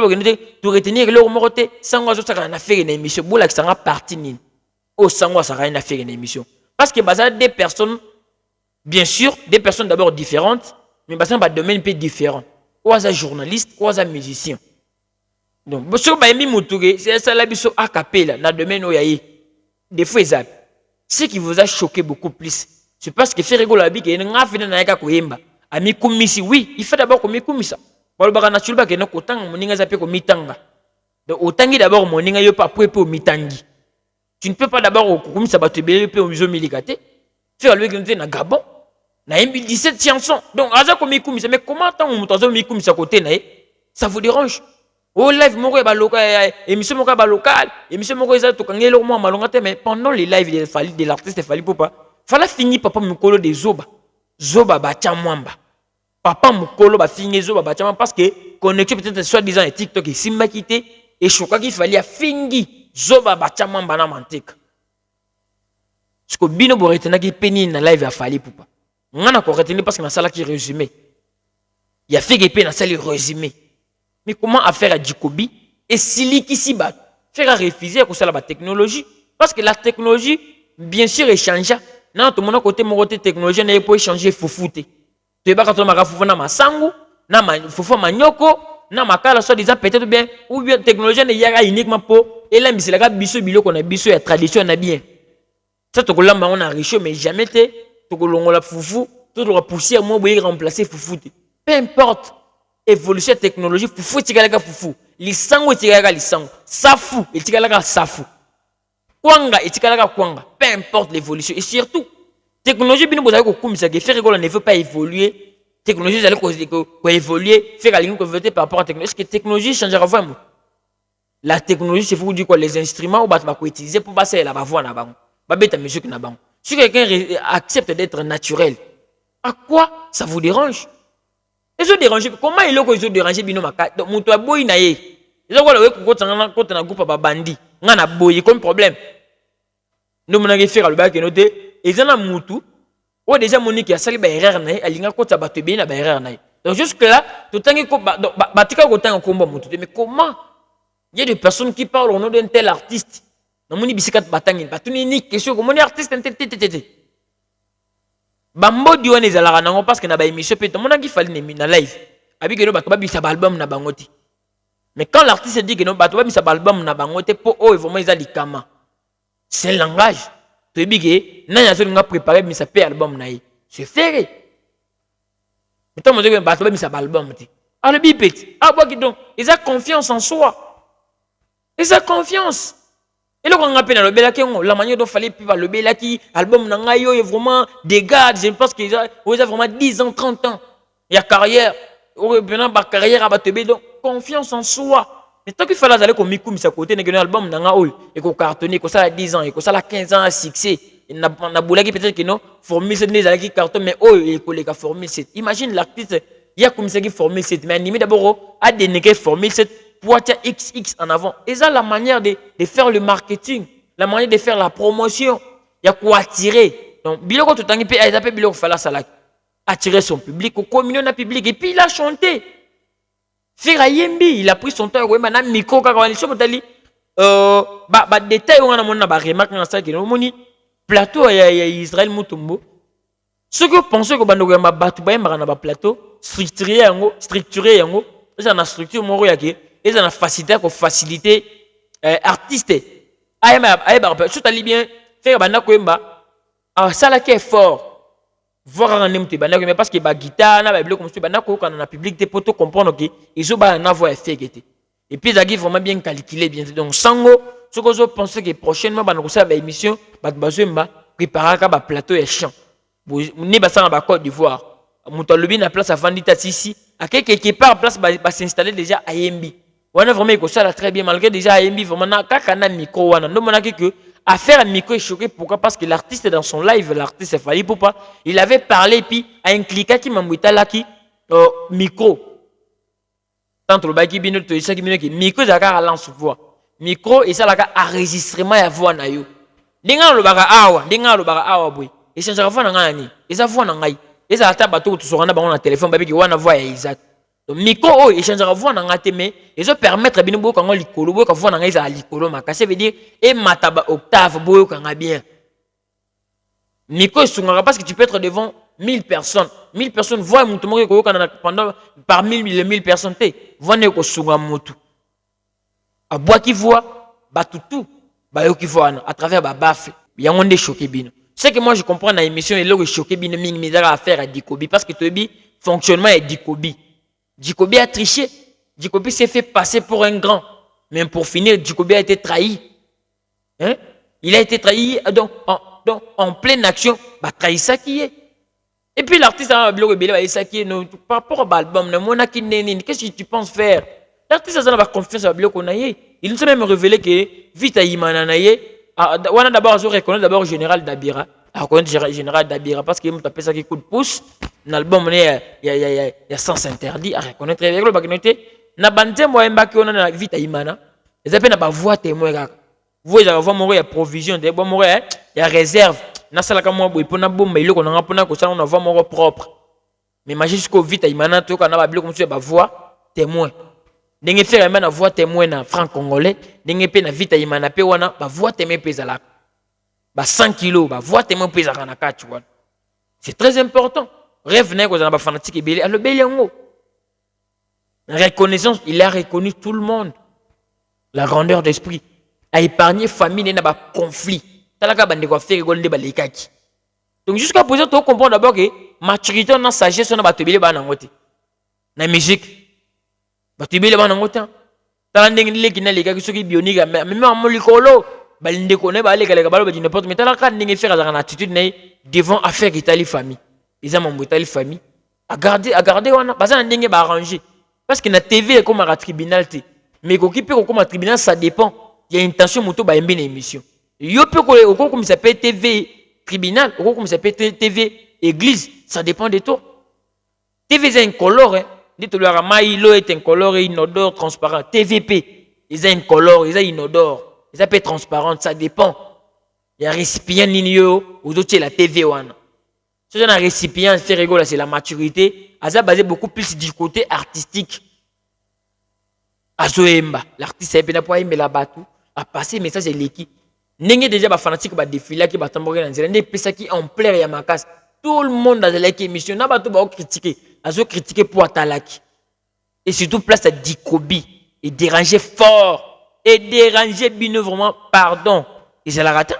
retenir leur moroté sans ngo ça na faire une émission. Bola qui sanga partie ni. Au sangwa ça na faire une émission. Parce que bazar des personnes bien sûr, des personnes d'abord différentes, mais bazar ba domaine peu différent. Ou as journaliste, ou as musicien. Donc, si vous avez mis c'est ça la biso a cappella, dans le domaine où il y a des fois, ce qui vous a choqué beaucoup plus, c'est parce que Ferrego Labi, qui est un affaire de Naïka Koyemba, a mis Koumisi, oui, il fait d'abord comme Koumisa. Pour le baran naturel, qui est un autant, mon ninga zappé comme Mitanga. Donc, autant d'abord, mon ninga yo pas pour Mitangi. Tu ne peux pas d'abord au Koumisa battre BLP au musée Miligate, faire le gagner na Gabon, na 17 chansons. Donc, Aza comme Koumisa, mais comment tant on m'a Koumisa côté, ça vous dérange? Oh live moko ba local émission moko ba local émission moko za to kangelo mo malonga mais pendant les lives de l'artiste fallait pas fallait finir papa mukolo de zoba ba chamwamba papa mukolo ba finir zoba ba chamwamba parce que connexion peut-être soit disant et TikTok et simba quitté et choka qu'il fallait finir zoba ba chamwamba na mantika parce que bino bo retena ki peni na live a fallait pas ngana ko retenir parce que na sala qui résumé il y a fait que pe na sala résumé. Mais comment faire à Dikobi et Sili qui s'y bat faire refuser à la technologie parce que la technologie bien sûr échange non tout le monde côté mon côté technologie n'est pas échanger foufouté tu es pas quand on m'a foufou na masangu na ma foufou manyoko na makala soit disant peut-être bien ou bien technologie n'est pas uniquement pour et là mais c'est la biso bilo qu'on a biso la tradition na bien ça to kolamba on a riche mais jamais te to kolongola foufou tout le pousser moi boyer remplacer foufouté peu importe évolution technologie fufu tikalaka fufu lisango tikalaka lisango safu tikalaka safu kwanga tikalaka kwanga peu importe l'évolution et surtout technologie bino bozali ko kumisa que faire rigolo ne veut pas évoluer technologie zali ko évoluer faire la ligne ko voter par rapport à technologie que technologie changera vraiment la technologie c'est vous dire quoi les instruments ou ba ko utiliser pour passer la voix na bango ba beta musique na bango si quelqu'un accepte d'être naturel à quoi ça vous dérange? Ils ont dérangé. Comment ils ont dérangé bino maka? Donc mon toi boy na ye. Ils ont quoi le côté na groupe bandi. Ngana boy comme problème. Nous mon ngi faire le bac noté. Ils ont un moutou. Ou déjà monique a sali ba erreur na ye. Alinga côté ba te bien na ba erreur na ye. Donc jusque là, tout tangi ko ba tika ko tanga komba moutou. Mais comment? Il y a des personnes qui parlent au nom d'un tel artiste. Na moni bisikat batangi. Batuni ni question comment artiste tété. Bambo dione ezalaka nango parce que na ba émission pe tout monde qui fallait na live abi que no bato ba bisa album na bangoti mais quand l'artiste dit que no bato ba bisa album na bangote po o vraiment ils a likama c'est un langage to bi que na ya so nga préparer bisa pe album na ye c'est ferré. Mais tant que je bateau, mais ça va album. Ah, le bipet. Ah, bon, donc, ils ont confiance en soi. Ils ont confiance. Et là, on appelle le Belaki, la manière dont il fallait puis le Belaki, album Nangayo est vraiment des gars. Je pense qu'ils ont vraiment 10 ans, 30 ans. Il y a carrière. Carrière à donc confiance en soi. Mais tant qu'il fallait aller comme Mikou, mais à côté, il y a un album Nangayo, et qu'on cartonne, et qu'on ça a 10 ans, et qu'on ça a 15 ans à succès. Il y a peut-être que non, formule 7, les carton, mais oh, il y a formule 7. Imagine l'artiste, il y a comme ça qui formule 7, mais animé d'abord à dénigrer formule 7 pour être XX en avant. Et ça, la manière de faire le marketing, la manière de faire la promotion, il y a quoi attirer. Donc, Biloko tout le temps, il a appelé Biloko Fala Salak, attirer son public, au communion d'un public, et puis il a chanté. Faire Yembi, il a pris son temps, il a micro, quand il a détail, on a remarqué dans ça, plateau, il y a Israël Moutumbo. Ceux qui pensent que Bandoko m'a battu, il y a un plateau structuré, il y a une structure, ils ont facilité artiste. Tout allait bien faire ça là qui est fort. Voir un MT mais parce que la guitare, na comme ça quand on a public des potos comprendre que ils ont un avoir effet. Et puis ça vraiment bien calculé bien. Donc sango, ce que je pense que prochainement ba ça ba émission ba bazemba préparer ka ba plateau et chant. Ni ba ça en Côte d'Ivoire. Muto lobi na place avant d'ita ici, à quelque part place ba s'installer déjà à Yembi. On a vraiment ça très bien malgré déjà à Yembi vraiment na kaka micro wana. Non mona que à faire un micro est choqué. Pourquoi? Parce que l'artiste dans son live, l'artiste Fali Poupa, il avait parlé puis à un cliquant qui m'a mouillé là qui micro. Tant le bail qui bino to isa qui bino qui micro zakara lance voix. Micro et ça là enregistrement ya voix na yo. Dinga lo baka awa boy. Et ça voix na ngani. Et ça voix na ngai. Et ça ata bato to sokana bango na téléphone babi ki wana voix ya Isaac. Donc micro oh échangera voix na ngate mais ils ont permettre bino bo kango likolo bo ka voix na ngai za likolo makase veut dire et mataba octave bo kanga bien. Micro sungara parce que tu peux être devant 1000 personnes. 1000 personnes voient mon tomo ko kana pendant par 1000 personnes te. Voix ne ko sunga motu. A bois qui voit batutu ba yo qui voit à travers ba bafle. Ya ngonde choqué bino. C'est que moi je comprends dans l'émission et là que choqué bino mingi misara à faire à Dikobi parce que Tobi fonctionnement est Dikobi. Dikobi a triché. Dikobi s'est fait passer pour un grand. Mais pour finir, Dikobi a été trahi. Hein? Il a été trahi donc, en pleine action. Bah, trahi ça qui est. Et puis l'artiste a dit ça qui est. Par rapport à l'album, qu'est-ce que tu penses faire? L'artiste a pas confiance à Biloko Naye. Il nous a même révélé que Vita Imana Naye. On a d'abord reconnaître d'abord Général Dabira. Reconnaître Général Dabira parce qu'il m'a tapé ça qui coup de pouce. L'album il y a sens interdit à reconnaître avec le bagnoté na bande moi mbaki on a vite imana les appels na ba voix témoin kaka vous ya voix moro ya provision de bon moro ya réserve na sala ka moi boy pona bomba ile ko na pona ko sala on voix moro propre mais imagine jusqu'au vite imana to kana ba bilo comme ça ba voix témoin ndenge faire na voix témoin na franc congolais ndenge pe na vite imana pe wana ba voix témoin pesa la ba 100 kg ba voix témoin pesa kana ka tu vois c'est très important. Rêve n'est pas fanatique et belé. Le béliango. Reconnaissance, il a reconnu tout le monde. La grandeur d'esprit. A épargné famille, il n'y a pas de conflit. Donc jusqu'à présent, tu comprends d'abord que maturité, on a sagesse, on a battu la musique. Battu belé ban angote. T'as l'ending les qui n'a les gars qui sont bioniques, même en molicolo. Balinde connaît, balé qu'elle est capable de n'importe. Mais t'as la carte n'ing faire une attitude devant affaire Italie famille. Ils ont mon famille. À garder, on a pas un dingue arrangé. Parce que la TV comme un tribunal. Mais comme un tribunal, ça dépend. Il y a une intention moto ba une émission. Yo peut comme ça peut TV tribunal, comme ça peut TV église, ça dépend de toi. TV c'est incolore, hein. Dit le ramaïlo est incolore, inodore, transparent. TVP, ils ont incolore, ils ont inodore. Ils appellent transparent, ça dépend. Il y a un récipient ninyo, ou d'autres la TV wana. Ce genre de récipient, c'est la maturité. Ça basé beaucoup plus du côté artistique. Azoemba, l'artiste est bien pour aimer la batou, a passé message à l'équipe. N'est déjà pas fanatique ba défiler qui ba tambouriner dans zélé, pesa qui en plaire ya makas. Tout le monde dans l'équipe émission n'a pas tout ba critiquer, azo critiquer pour atalaki. Et surtout place à Dikobi et déranger fort et déranger bino vraiment pardon. Et c'est la raté.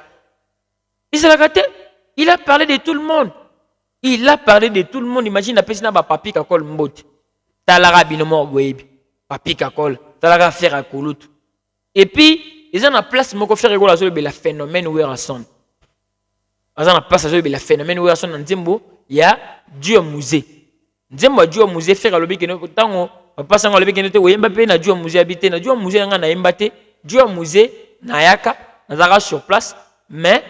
Il a parlé de tout le monde. Il a parlé de tout le monde. Imagine la personne n'a papi kakol mbote. Talara binomo webi. Papi kakol. Talara faire à koulout. Et puis, ils ont la place, mon frère, il y a phénomène où il y a son. Ils ont la place, il y a phénomène où il y a son. Il y a Dieu musée. Nzembo Dieu musée faire le bic et nous tango. Papa sang le bic et nous te voyons pas na Dieu musée habité na Dieu musée nga na imbate. Dieu musée na yaka na zara sur place mais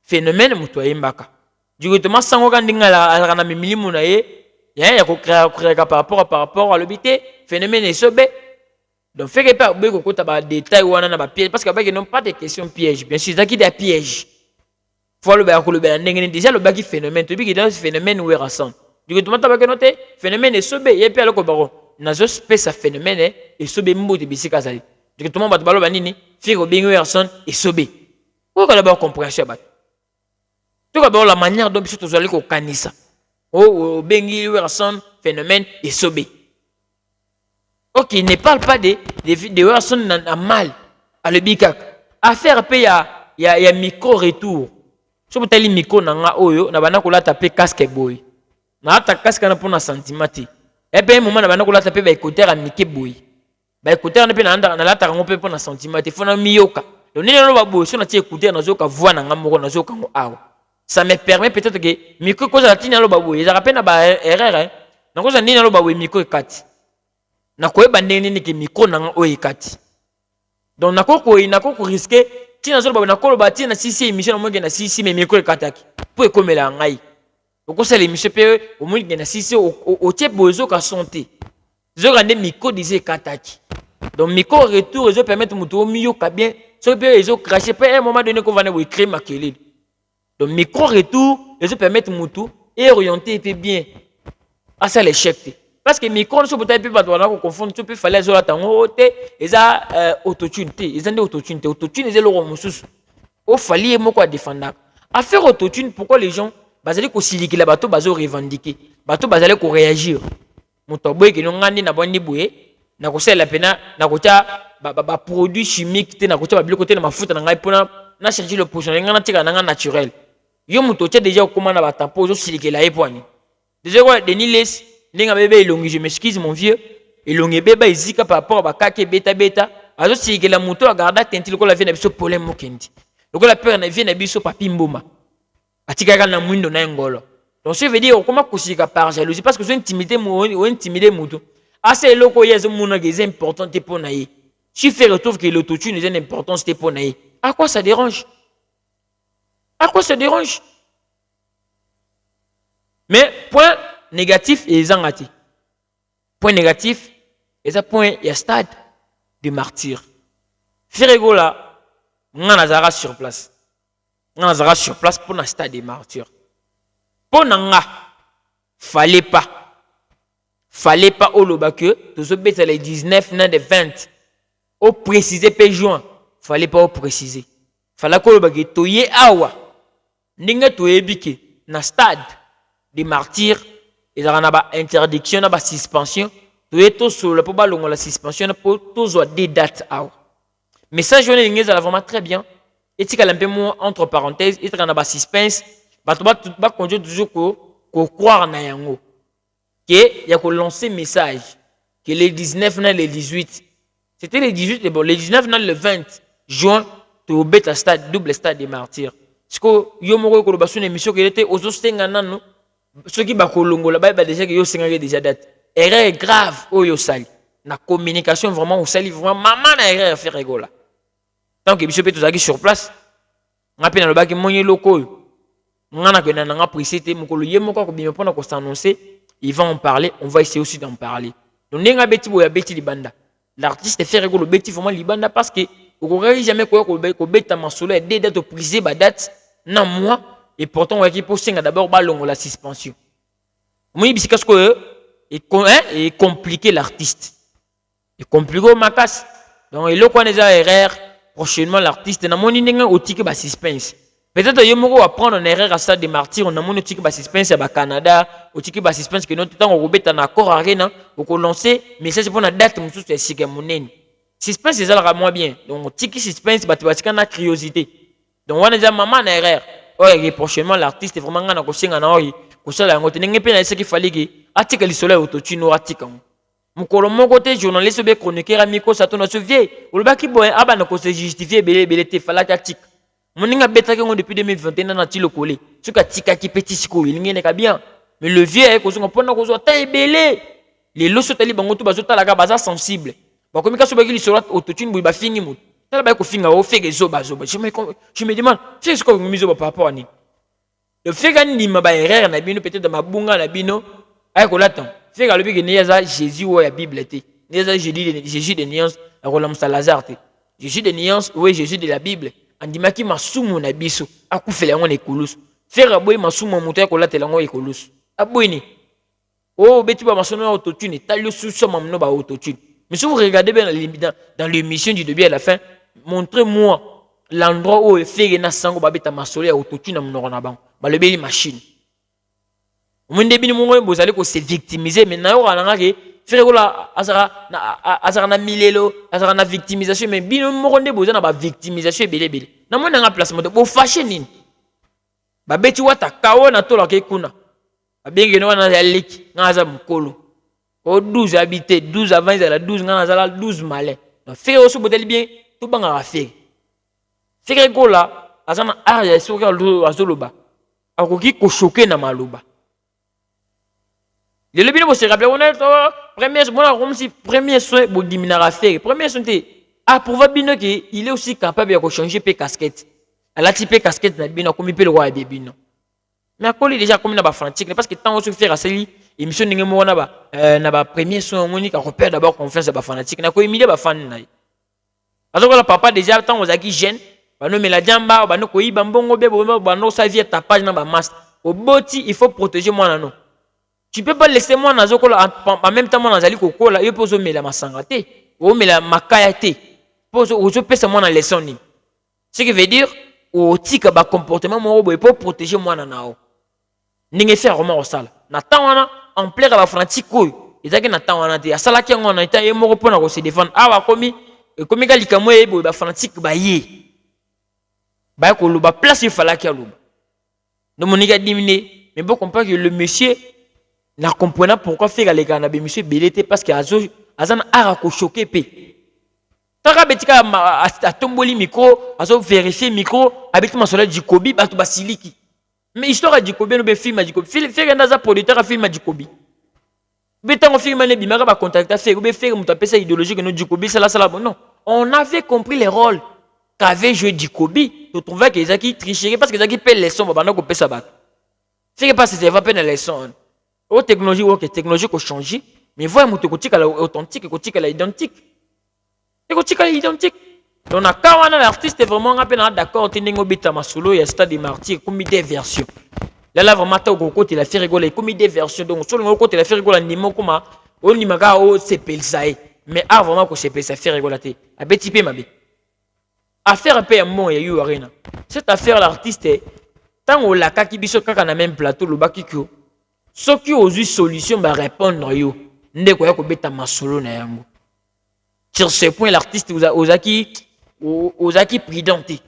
phénomène muto imbaka. Directement sango kandinga la na milimu na ye ya ko créer par rapport à le bité phénomène est sobé. Donc, faites pas de détails ou un piège parce qu'ils n'ont pas de questions pièges. Bien sûr, c'est des pièges. Il faut le bac déjà le bac phénomène. Tu dis que phénomène où est rassemble. Du coup, tu m'as noté phénomène est sobé. Il y a pas le cobaron. Nazo space à phénomène et sobé mbo de bisika zali. Du coup, tout le monde va te balo banini. Faire au bien où est rassemble et sobé. Pourquoi d'abord compréhension bat? Tout d'abord la manière dont tu dois aller au canissa. Oh, bien où est rassemble phénomène et sobé. Ok, il ne parle pas de personnes à mal à le bikak. Affaire il y a micro-retour. Si vous avez micro, vous avez tapé casque boy. Vous avez casque pour un centimètre. Et puis, un moment, vous avez tapé écouteur à Mickey boy. Écouteur, vous avez tapé pour un centimètre. Il faut un miyoka. Donc, si vous avez écouteur, vous avez voix dans le ça me permet peut-être que micro, quand vous avez un boy, vous avez un erreur. Donc, vous avez un micro 4. Nakoye bandeni ni ke micro na o ekati donc nakoko risquer ti na zo ba nakolo ba ti na sisi émission mo na sisi mais micro ekataki pour ekomela ngai oko sala émission pe o mo na sisi o tie bozo ka santé zo rande micro disait ekataki donc micro retour zo permettre muto o miyo ka bien so pe ezo cracher pe un moment donné ko va na we créer makele donc micro retour ezo permettre muto et orienter pe bien à ça l'échec. Parce que micro, si vous avez pas confondre, tu peux faire les autres en haut, ils ont autotune, ils ont des autotune, autotune, ils ont le moussous. Au fallait moi quoi défendre. À faire autotune, pourquoi les gens, basés qu'on s'y ligue la bateau, basés revendiquer, bateau basés qu'on réagir. Mon taboué qui n'ont gagné n'a pas ni boué, n'a pas la peine, n'a pas produit chimique, n'a pas le côté de ma foot, n'a pas n'a cherché le position, n'a pas naturel. Yo mon toché déjà au commande à tapo, je s'y ligue la époigne. Déjà quoi, Denis Les Linga bébé ilongi, je m'excuse mon vieux. Ilongi bébé izika par rapport à kake beta. Azo si que la moto a gardé tenti ko la vie na biso problème mokendi. Donc la peur na vie na biso papi mboma. Atika na mwindo na ngolo. Donc ça veut dire comment kusika par jalousie parce que c'est intimidé ou intimider moto. Assez loko yezo mona c'est important te pour naïe. Si fait retrouve que l'autotune est une importance te pour naïe. À quoi ça dérange? À quoi ça dérange? Mais point négatif et zangati. Point négatif, et ça point, il y a stade de martyr. Ferrego là, on a sur place. On a sur place pour un stade de martyr. Pour nanga, fallait pas au loba que, tous les 19, les 20, au préciser pe juin, fallait pas au préciser. Fallait que loba que toye awa, ninga toye bike, na stade de martyr. Il y a une interdiction, une suspension. Tout est tout sur le problème de la suspension pour tous des dates. Mais ça, je l'ai vraiment très bien. Et si un peu moins entre parenthèses, il y a un suspense. Il y a toujours croire en yango. Il y a lancer un message que les 19 les 18. C'était les 18, bon, les 19 le 20 juin, tu as bête stade, double stade des martyrs. Parce que Yomoro Kolobasu, une émission qui était aux Ostenganan. Ceux qui bakolongo là-bas, déjà que yo singé déjà date. Erreur grave au yo sali. La communication vraiment au sali vraiment maman na erreur faire rigola. Tant que monsieur peut tout sur place. On peine le bac monye loko. On a que na précité mokolo yemoko ko bien pona ko s'annoncer, ils vont en parler, on va essayer aussi d'en parler. Donc nenga beti boya beti libanda. L'artiste fait rigolo beti vraiment libanda parce que au jamais ko beta masolo et des dates prisées ba date na moi. Et pourtant, on va d'abord la suspension. Moi, parce que c'est compliqué l'artiste. C'est compliqué ma casse. Donc, il y a des erreurs. Prochainement, l'artiste n'a pas de suspense. Peut-être que vous va prendre une erreur à ça de martyr. On a mon de suspense au Canada. Au de suspense que notre temps, on va un accord à rien. On va lancer. Mais ça, c'est pour la date. C'est suspense, c'est ça moins bien. Donc, tiki suspense, c'est une curiosité. Donc, on a déjà maman une erreur. Oui, prochainement, l'artiste est vraiment un kosala yango te ndenge pe na esaki fallait que atika lisolo ya autotune o atika ngo mukolo moko te journaliste be chroniqueur amiko sato na so vie olobaki boye abana ko se justifier belé te fallait atika moninga betaki ngo depuis 2021 na tilo kolé suka tika ki petit siko ilingi ne ka bien mais le vieux est kozonga pona kozwa ta ebelé les loso tali bango to bazota la ka baza sensible bakomi ka so baki lisolo autotune boy ba fingi moto tala ba ko finga o feke zo bazo je me demande c'est ce que vous miso par rapport à ni le fait que ni ma ba erreur na bino peut-être ma bunga na bino ay ko laton fait que le bi que ni ya Jésus ou ya Bible te ni ya Jésus de nuance na ko lamsa Lazare te Jésus de nuance oui Jésus de la Bible andimaki masumu na biso akufela ngo na ekulusu faire boy masumu moto ya ko latela ngo ekulusu aboyini oh beti ba masono ya autotune talio sous mamno ba autotune mais si vous regardez bien dans l'émission du début à la fin montrez-moi l'endroit où fait na sango babeta masolo ya autotune na monoko na bango balebeli machine monde bini mongo bozali ko se victimiser mais na yo kana ke faire ko la azara na milelo azara na victimisation mais bino moko nde bozana ba victimisation belebele na mona nga place moto bo fâché nini babeti wata kawo na tola ke kuna babenge no wana ya leki ngaza mukolo ko 12 habité 12 avant ils la 12 ngaza 12 malin donc fait aussi boteli bien tout banga affaire fait ko la azana area soka azoloba akoki ko choquer na maloba le lebino bo se rappeler on est premier moi comme si premier soin bo dimina affaire premier soin te approuva bino que il est aussi capable de changer pe casquette elle a typé casquette na bino comme pe le roi de bino mais akoli déjà comme na ba fanatique parce que tant on se faire aseli émission ninge mo na ba premier soin monique a repère d'abord confiance ba fanatique na ko imile ba fan na azoko la papa déjà tant ozaki jeune bano mela jamba bano ko iba mbongo be bano sa vie tapage na ba masse au boti il faut protéger moi non tu peux pas laisser moi na zoko en même temps moi nazali kokola yo pozo mela masanga te o mela makaya te pozo ozo pesa moi na leçon ni ce qui veut dire o tika ba comportement mo bo pour protéger moi na nao ninge faire comment au sala na tawana en plaire ba fanatique ko ezaki na tawana te asala ki ngona ita ye moko pona ko se défendre awa komi ka likamo ye bo ba fanatique ba ye ba ko luba place il fallait qu'il luba no monika diminuer mais bon comprendre que le monsieur n'a comprenant pourquoi faire les gars na be monsieur belete parce que azana ara ko choquer pe taka betika atomboli micro azo vérifier micro avec masola Jacobi batu basiliki mais histoire de Jacobi no be film Jacobi faire ndaza producteur a film Jacobi betango film ne bimaka ba contacter faire be faire muta pesa idéologie que no Jacobi sala non on avait compris les rôles qu'avait joué Jacobi tu trouvais que Zaki tricherait parce que Zaki paie les sons ba ko pesa ba fait pas c'est va payer les sons o technologie ok technologie ko changer mais voyez muto ko tika la authentique ko tika la identique et ko tika la identique donc na kawana l'artiste est vraiment rappelé d'accord tendingo bita masolo ya stade des martyrs comme des versions là vraiment ta ko côté la faire rigoler comme des versions donc sur le côté la faire rigoler nimo kuma on ni maga o sepelsae mais a vraiment ko sepelsa faire rigoler a beti pe mabe affaire un peu ya mon ya yu arena cette affaire l'artiste tant on la kaki biso kaka na même plateau le bakiko ceux qui ont eu solution ba répondre yo ndeko ya ko beta masolo na yango sur ce point l'artiste osaki prudente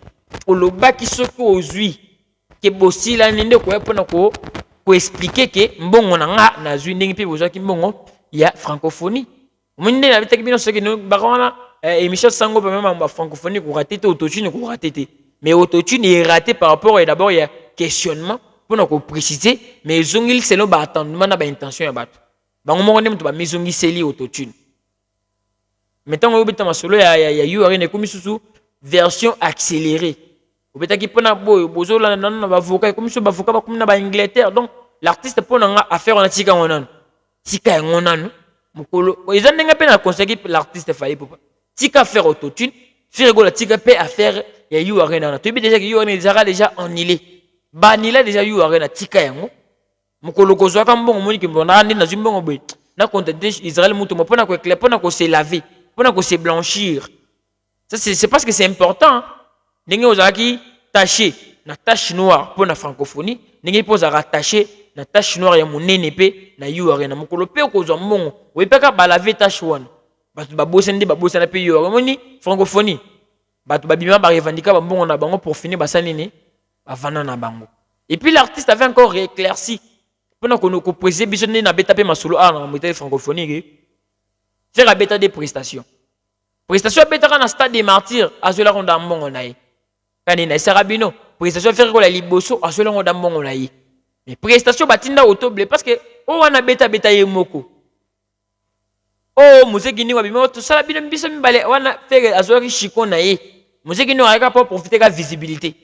olobaki ceux qui ont eu que bosila ndeko ya pona ko expliquer que mbongo na nga na zui ndenge pe bozaki mbongo ya francophonie mwinde na bitaki bino soki no bakona émission sango même en francophonie ko raté autotune ko raté mais autotune est raté par rapport et d'abord il y a questionnement pour préciser mais zongil selon ba attendement na ba intention ya bato bango mo ndem to ba mizongi seli autotune maintenant on beta masolo ya yuari ne komi susu version accélérée obeta ki pona boy bozola na ba avocat komi so ba avocat ba komi na ba Angleterre donc l'artiste pona nga affaire on tika ngonan tika ngonan mukolo ezande nga pe na conseiller l'artiste fallait pour tika faire autotune faire go la tika pe affaire ya yuari na to bi déjà que yuari déjà annulé banila déjà yuari na tika yango mukolo kozwa ka mbongo moni ki mbona ndi na zimbongo boy na compte Israël mutu mo pona ko éclair pona ko se laver pona ko se blanchir ça c'est parce que c'est important ndenge ozaki taché na tache noire pour la francophonie ndenge poza rattaché na tache noire ya monene pe na yuari na mukolo pe kozwa mbongo wepeka ba laver tache wana batu ba bosende ba bosana pe yuari moni francophonie batu ba bima ba revendiquer ba mbongo na bango pour finir ba salini ba vana na bango et puis l'artiste avait encore éclairci Pendant qu'on a précisé, bisonné n'a pas tapé ma solo art dans la francophonie. Faire la bêta des prestations. Prestation bêta dans le stade des martyrs, à cela on a un bon on a. Quand il y a Sarabino, prestation faire la liboso, à cela on a un bon on a. Mais prestation batinda autoblé parce que oh on a bêta yemoko. Oh musée guinéen wa bimo tout ça la bino biso mbale on a fait à cela chiko na ye. Musée guinéen a pas profiter de la visibilité.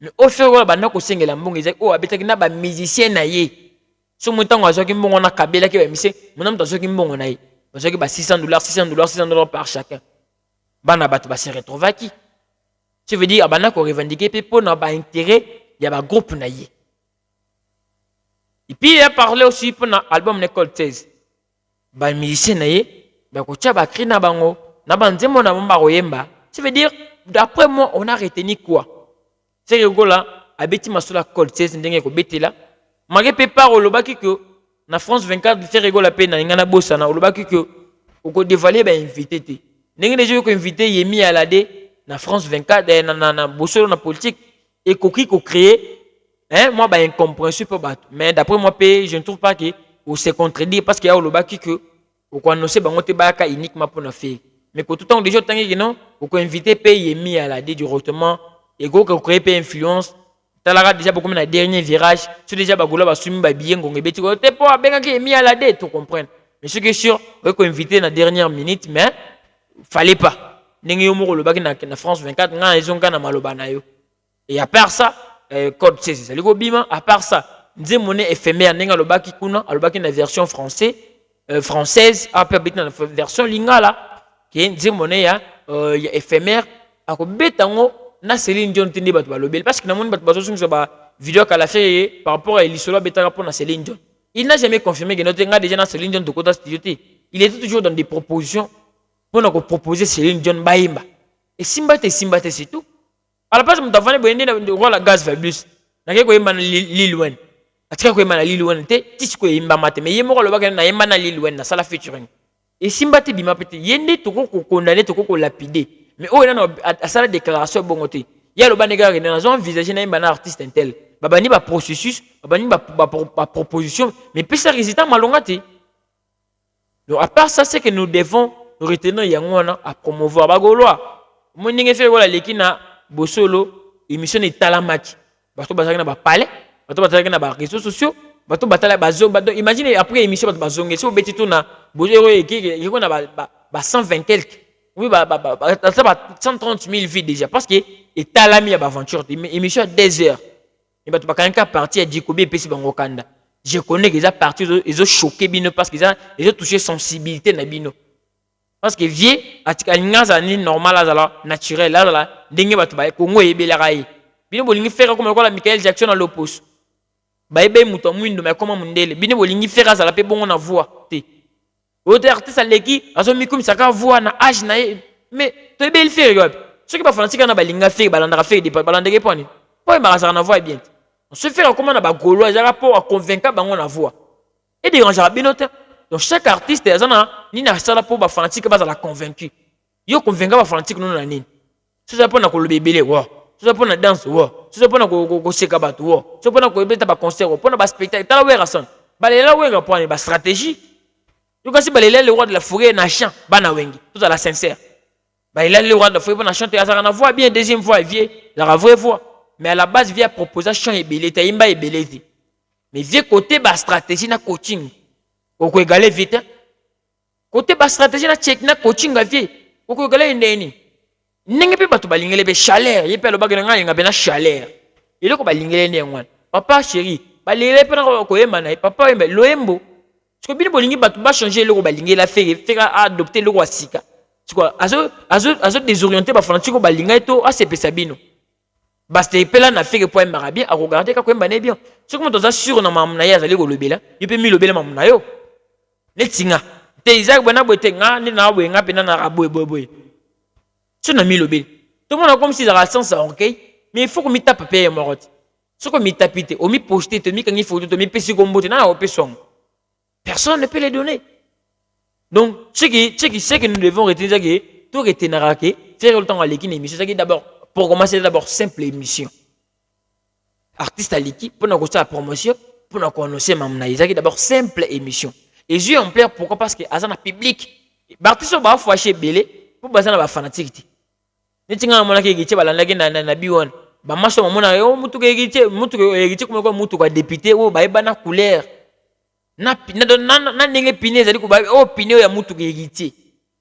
Mais au fait on a ko sengela mbongo ezaki oh abeta kina ba musicien na ye. So montant wa zoki mbongo na kabela ke ba musicien, monam to zoki mbongo na ye. Parce que $600 par chacun. Bana bat va se retrouver qui? Tu veux dire bana ko revendiquer pour na ba intérêt, il y a un groupe na yé. Et puis il a parlé aussi pour l'album École 16. Ba musicien na yé, ba ko tia ba cri na bango, na ba nzembo na mba royemba. Tu veux dire d'après moi on a retenu quoi? C'est rigola, abeti masula École 16 ndenge ko betela. Mage pe parole lobaki que na France 24 fait rigoler la peine na ngana bossa na lobaki que ko dévaler ba invité te. Ndenge les gens ko invité Yemi Alade na France 24 na bossolo na politique et ko créer moi ba incompréhension pour battre. Mais d'après moi je ne trouve pas que on se contredit parce qu'il y a lobaki que ko annoncer bango te ba ka uniquement pour na faire. Mais ko tout temps déjà tangi non ko invité Yemi Alade directement et ko créer pe influence. Talara déjà beaucoup na dernier virage, c'est déjà bagola ba sumi ba bien ngongé beti ko te po abenga ki Yemi Alade tu comprends. Mais ce qui est sûr, ko invité na dernière minute mais fallait pas. Ndenge yo moko lobaki na France 24 nga ezonga na maloba na yo. Et à part ça, code 16 ça liko bima à part ça, nze monnaie éphémère ndenge lobaki kuna, lobaki na version française, après beti na version lingala qui nze monnaie ya éphémère akobetango na Céline Dion tindi bato balobel parce que na moni bato bazo sur ba vidéo qu'elle a fait par rapport à Elisolo betaka pour na Céline Dion. Il n'a jamais confirmé que notre gars déjà na Céline Dion de côté studio. Il était toujours dans des propositions pour nous proposer Céline Dion baimba. Et simbate c'est tout. À la place de m'tavane boyende na roi la gaz fabulous. Na ke ko yemba na Lil Wayne. Atika ko yemba na Lil Wayne te tisi ko yemba mate mais yemo ko lobaka na yemba na Lil Wayne na sala featuring. Et simbate bima pete yende to ko condamner to ko lapider. Mais oh il a sa déclaration bon côté. Il y a le banega na zone visager na yemba na artiste intel. Babani ba processus, babani ba proposition mais puis ça résultat malonga te. Donc à part ça c'est que nous devons retenir yangwana à promouvoir bagoloa. Mon ninge fait voilà lekina bosolo émission est talamaki. Bato bazaki na ba palais, bato bazaki na ba réseaux sociaux, bato batala bazo bato imaginez après émission bato bazonge so beti tuna bojero eki ko na ba 120 quelques. Oui ba 130 000 vues déjà parce que est talami ya aventure émission 2 heures. Et bato bakanka parti à Dikobi pesi bango kanda. Je connais que ça parti ils ont choqué bino parce que ils ont touché sensibilité na bino. Parce que vieux atika nyaza ni normal azala naturel azala ndenge bato ba Congo ebela rai. Bino bolingi faire comme la Michael Jackson à l'opposé. Ba ebe muto mwindo mais comment mundele. Bino bolingi faire azala pe bongo na voix te. Autre artiste aleki azomi comme ça ka voix na âge na mais to ebe il fait regarde. Ce qui ba fanatique na balinga faire balandra faire des balandege poni. Po ba ça na voix bien. On se fait comment na ba golo azala pour convaincre bango na voix. Et déranger bino te. Donc chaque artiste azana ni na sala pour ba fanatique ba la convaincu. Yo convaincre ba fanatique non na nini. C'est ça pour na kolobe belé wa. C'est ça pour na danse wa. C'est ça pour na ko seka bato wa. C'est pour na ko beta ba concert wa, pour na ba spectacle. Tala we rason. Balela we ga pour ba stratégie. Yo kasi balela le roi de la forêt na chant bana wengi. Tout à la sincère. Balela le roi de la forêt pour na chanter azana na voix bien deuxième voix vieux, la vraie voix. Mais à la base via proposer chant et belé, ta imba et belé. Mais vieux côté ba stratégie na coaching. Oko égaler vite. Côté ba stratégie na check na coaching ga vie. Oko égaler ndeni. Ndenge pe bato balingele be chaleur, yepe lo bagana nga nga be na chaleur. Ile ko balingele ne ngwan. Papa chéri, balingele pe na ko yema na papa yemba loembo. Parce que bino bolingi bato ba changer le ko balingela faire adopter le ko sika. C'est quoi azo désorienter ba fanatique ko balinga to a sepesa bino. Baste pela na faire point marabien a regarder ka ko yemba ne bien. C'est comme toza sûr na mamna ya zali ko lobela, yepe mi lobela mamna yo. Netinga te Isaac bana bote nga ni na bo nga pena na rabo boy. Tu n'as mis le bel. Tout le monde a comme si ça a sens ok, mais il faut que mi tape payer morot. Ce que mi tapite, o mi poster, te mi quand il faut te mi pesi gombo te na o peson. Personne ne peut les donner. Donc ce que nous devons retenir que tout retenir que faire le temps à l'équipe émission c'est d'abord pour commencer d'abord simple émission. Artiste à l'équipe pour nous la promotion, pour nous connaître mamna ezaki d'abord simple émission et yeux en plaire pourquoi parce que azana public bartiso ba fâché belé pour bazana ba fanatique netinga mona ke giche balandaki na biwan ba maso mona yo mutu ke giche comme mutu ka député o ba ebana couleur na ndenge pine ezali ko ba o pine ya mutu ke giche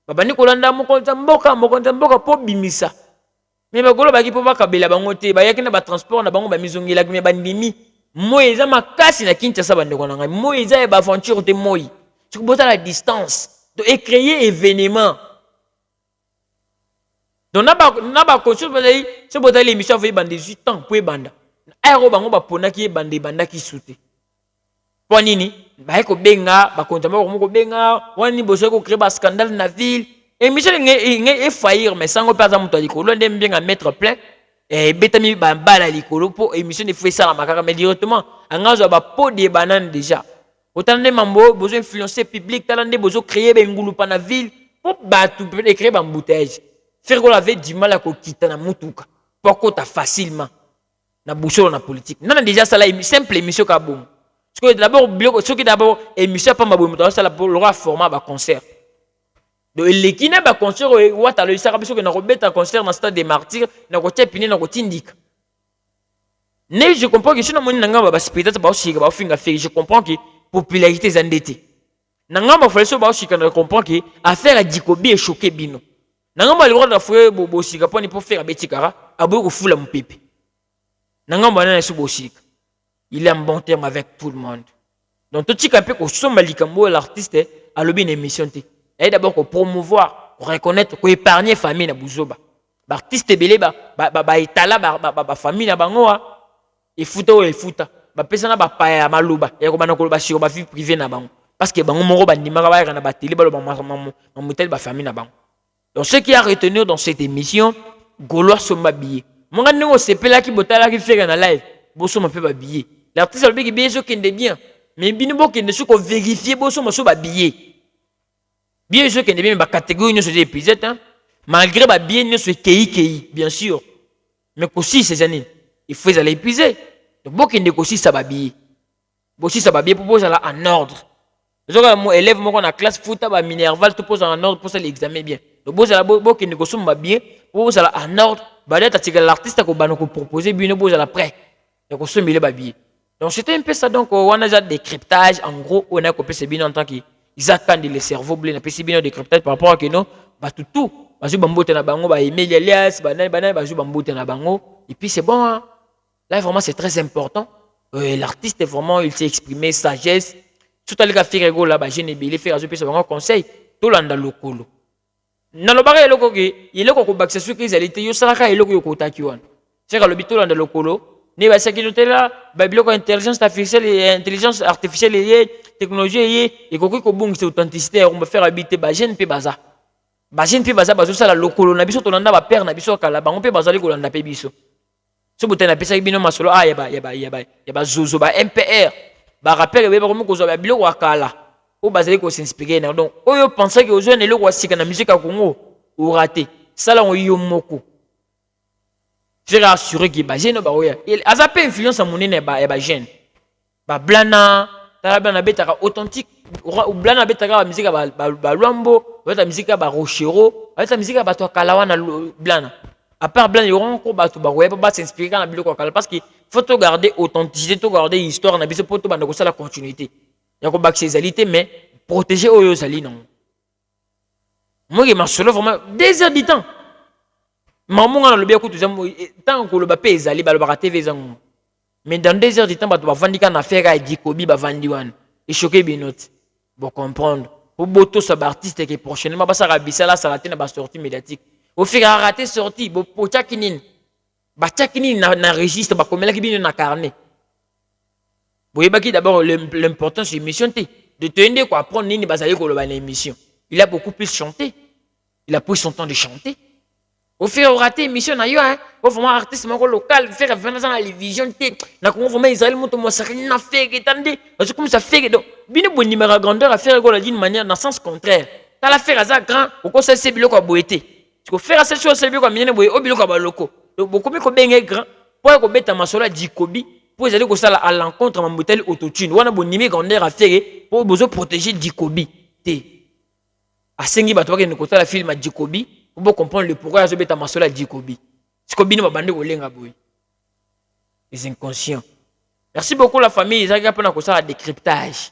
baba ni kolanda mokonza mboka po bimisa mais bagolo baki po bakabela bango te bayaki na ba transport na bango ba mizongela mais bandimi moi eza makasi na Kinshasa bandeko na ngai moi eza ba aventure te moi tu bota la distance de créer événement donc na ba conscience bazali se bota l'émission fait bande 18 ans pour banda aéro bango ba ponaki banda ki souté pour nini ba ko benga ba konta ko benga wani boso ko créer ba scandale na ville émission nge faillir mais sans pas amuto likolo ndem bien mettre plein et betami ba bala likolo pour émission de fait ça la makaka mais directement angazo ba pot de banane déjà autant de mambo besoin influencer public talande besoin créer bengulu pa na ville pour batu peut créer ba embouteillage faire qu'on avait du mal à quitter na mutuka pour kota facilement na bouchon na politique non déjà ça là simple émission ka bon parce que d'abord bloc ce qui d'abord émission pas mabo mutuka ça là pour le format ba concert donc les n'a ba concert ou ata le saka biso que na robeta concert na stade des martyrs na ko tepine na ko tindika ne je comprends que si na moni nanga ba spectacle ba osika ba finga faire je comprends que popularité zandete nanga ba fallait so ba osika na comprends que affaire a dikobi et choqué bino nanga ba le droit d'affaire bo sika pour faire betikara abo ko fula mpepe nanga ba na so bo sika il est en bon terme avec tout le monde donc tout tika pe ko somba likambo l'artiste a lobi une émission te et d'abord pour promouvoir, pour reconnaître, pour épargner famille na buzoba. Artiste belé ba etala ba famille na bangoa et futa. Ba pesana ba paya maluba et ko bana ko ba sur ba vie privée na bango parce que bango moko ba ndima ba na ba télé ba lo ba motel ba famille na bango. Donc ce qui a retenu dans cette émission Gaulois somba billet. Mon gars ngo sepela ki botala ki fait na live, boso ma pe ba billet. L'artiste a dit billet so kende bien, mais bino bo kende so ko vérifier boso ma so ba billet. Bien sûr qu'il y a des catégories sur les épisodes, malgré les biens nous sur KI, bien sûr. Mais aussi ces années, il faut les épuiser. Donc beaucoup de aussi ça va bien. Aussi ça va bien pour poser en ordre. Donc mon élève moi en classe foot ba minerval tout pose en ordre pour ça l'examen bien. Donc beaucoup de aussi va bien pour poser en ordre. Ba d'être l'artiste ko bano ko proposer bien poser la prêt. Donc aussi il va bien. Donc c'était un peu ça donc on a déjà décryptage en gros on a copié c'est bien en tant que ils attendent le cerveau blé na pesi bino décryptage par rapport à que non ba tout bazu bambote na bango ba Emile Elias banana bazu bambote na bango et puis c'est bon hein? Là vraiment c'est très important l'artiste vraiment il s'est exprimé sagesse tout à l'heure faire ego là ba jeune belé faire azu pesa bango conseil to landa lokolo na lobaka eloko ke iloko ko bakisa sur qu'ils allaient yo salaka eloko yo kotaki wana c'est que le bito landa lokolo ne ba sécurité là ba biloko intelligence artificielle et technologie et kokoi ko bungisa authenticité on va faire habiter ba jeune pe baza bazo sala lokolo na biso to landa ba père na biso kala bango pe bazali ko landa pe biso so botana pesa bino masolo ya ba zozo ba MPR ba rappel be ba ko ko zo ba biloko akala o bazali ko s'inspirer na donc oyo penser que ozo ne lo ko sika na musique ya Congo ou raté sala on yo moko faire assurer que ba jeune ba oya aza pe influence monene ba jeune ba blana Talabana betaka authentique ou blana betaka musique ba Luambo ba musique ba Rochero ba musique ba to kalawana blana à part blana yo encore ba to ba web ba s'inspirer na biloko kala parce que faut to garder authenticité to garder histoire na biso poto banda ko sala continuité ya ko bakse ezalité mais protéger oyo zali non moi qui marchelo vraiment 2 heures du temps maman na lobi ko tuzamo tant ko lo ba pe ezali ba lo ba TV zango. Mais dans 2 heures du temps, tu vas vendre une affaire à Dikobi, tu vas vendre et choquer bien pour comprendre. Pour boto ce artiste qui prochainement va s'arabisser là, ça va être une sortie médiatique. Au fur et à rater sortie, pour chacun, na registre, bah comme là qui vient na carnet. Vous voyez d'abord l'importance de l'émission de te aider quoi apprendre nini bazali ko loba l'émission. Il a beaucoup plus chanté. Il a pris son temps de chanter. Au fait, on raté émission na yo hein. Au vraiment artiste moko local faire venir dans la télévision té. Na ko vraiment Israël moto mo sakini na fait que tandé. Parce que comme ça fait que donc bino bon numéro grandeur à faire go la d'une manière dans sens contraire. Ta la faire ça grand, au ko ça c'est biloko boété. Tu ko faire cette chose c'est biloko mienne boé au biloko ba loko. Donc beaucoup ko benga grand. Pour ko beta masolo Dikobi pour aller à l'encontre de Mambouteli autotune. On a bon nimé grandeur à faire pour besoin protéger Dikobi. À Sengi Batouak, nous côté la film à Dikobi pour comprendre le pourquoi je vais à Masola Dikobi. Dikobi ne m'a bandé au lenga boy. Les inconscients. Merci beaucoup la famille. Ils ont appris à décryptage.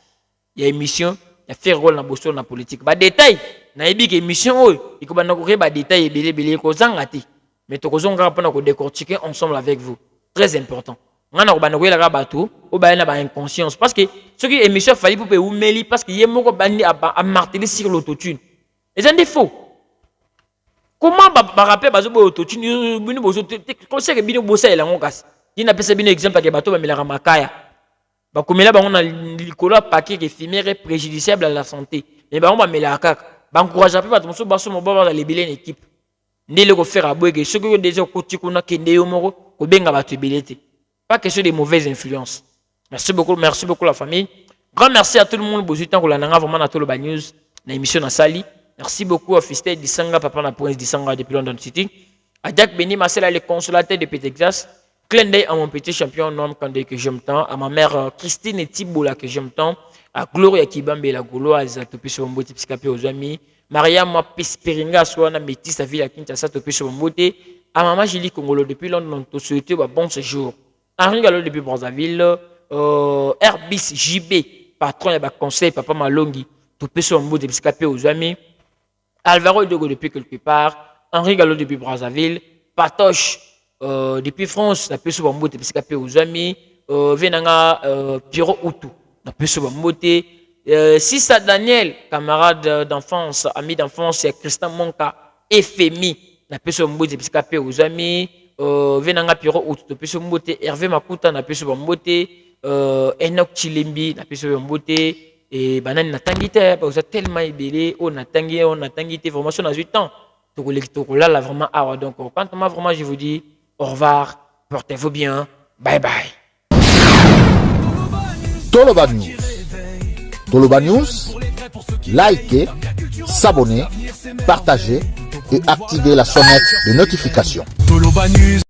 Il y a émission, il y a fait rôle dans la politique. Bah détail, na ebi que émission il faut que ba détail belé ko zangati. Mais to ko zonga pour na décortiquer ensemble avec vous. Très important. On a la bateau, ou bien la inconscience. Parce que ce qui est émission, il faut que vous parce qu'il y a beaucoup à marteler sur l'autotune. Et c'est un défaut. Comment rappeler l'autotune? Comment c'est que bien bosser là on casse? Il n'a pas un exemple que bateau mais la ramakaya. Bah comme là on a le paquet éphémère préjudiciable à la santé. Mais bah on va mettre la caca. Bah encourage un peu parce que basso mon baba les billes équipe. Né le faire à boire que ce que déjà côté qu'on a que néo moro ko benga bateau bilité. Pas question de mauvaises influences. Merci beaucoup la famille. Grand merci à tout le monde pour le temps que l'on a vraiment à tout le news, dans l'émission dans Sali. Merci beaucoup à Fistel Dissanga, papa la province Dissanga depuis London City. À Jack Benny Marcel, le consulateur depuis Texas. Clin d'œil à mon petit champion Noam Kandé que j'aime tant. À ma mère Christine Tiboula que j'aime tant. À Gloria Kibambe la Gauloise, Topi sur Mbote, Piscapé aux amis. Mariam Pisperinga, Soana Métis, à Ville à Kinshasa, Topi sur Mbote. À maman Julie Congolo depuis London, te souhaiter bon séjour. Henri Gallo depuis Brazzaville, Herbis JB, patron de conseil, Papa Malongi, tout peut sur un bout de escapé aux amis. Alvaro Dogo depuis quelque part, Henri Gallo depuis Brazzaville, Patoche depuis France, tout peut sur un bout de escapé aux amis. Venanga Pierrot Outou, tout peut sur un bout de Sissa Daniel, camarade d'enfance, ami d'enfance, Christian Monka, FMI, tout peut sur un bout de escapé aux amis. Venanga Piro ou tout peut mbote Hervé Makuta na peso mbote Enoch Chilembi na peso mbote et banane na tangité parce que tellement ibélé on a tangité formation dans 8 ans to là vraiment ah donc quand moi vraiment je vous dis au revoir, portez-vous bien, bye bye. Toloba News. Toloba News, likez, s'abonner, partagez et activez la sonnette de notification. Toloba News.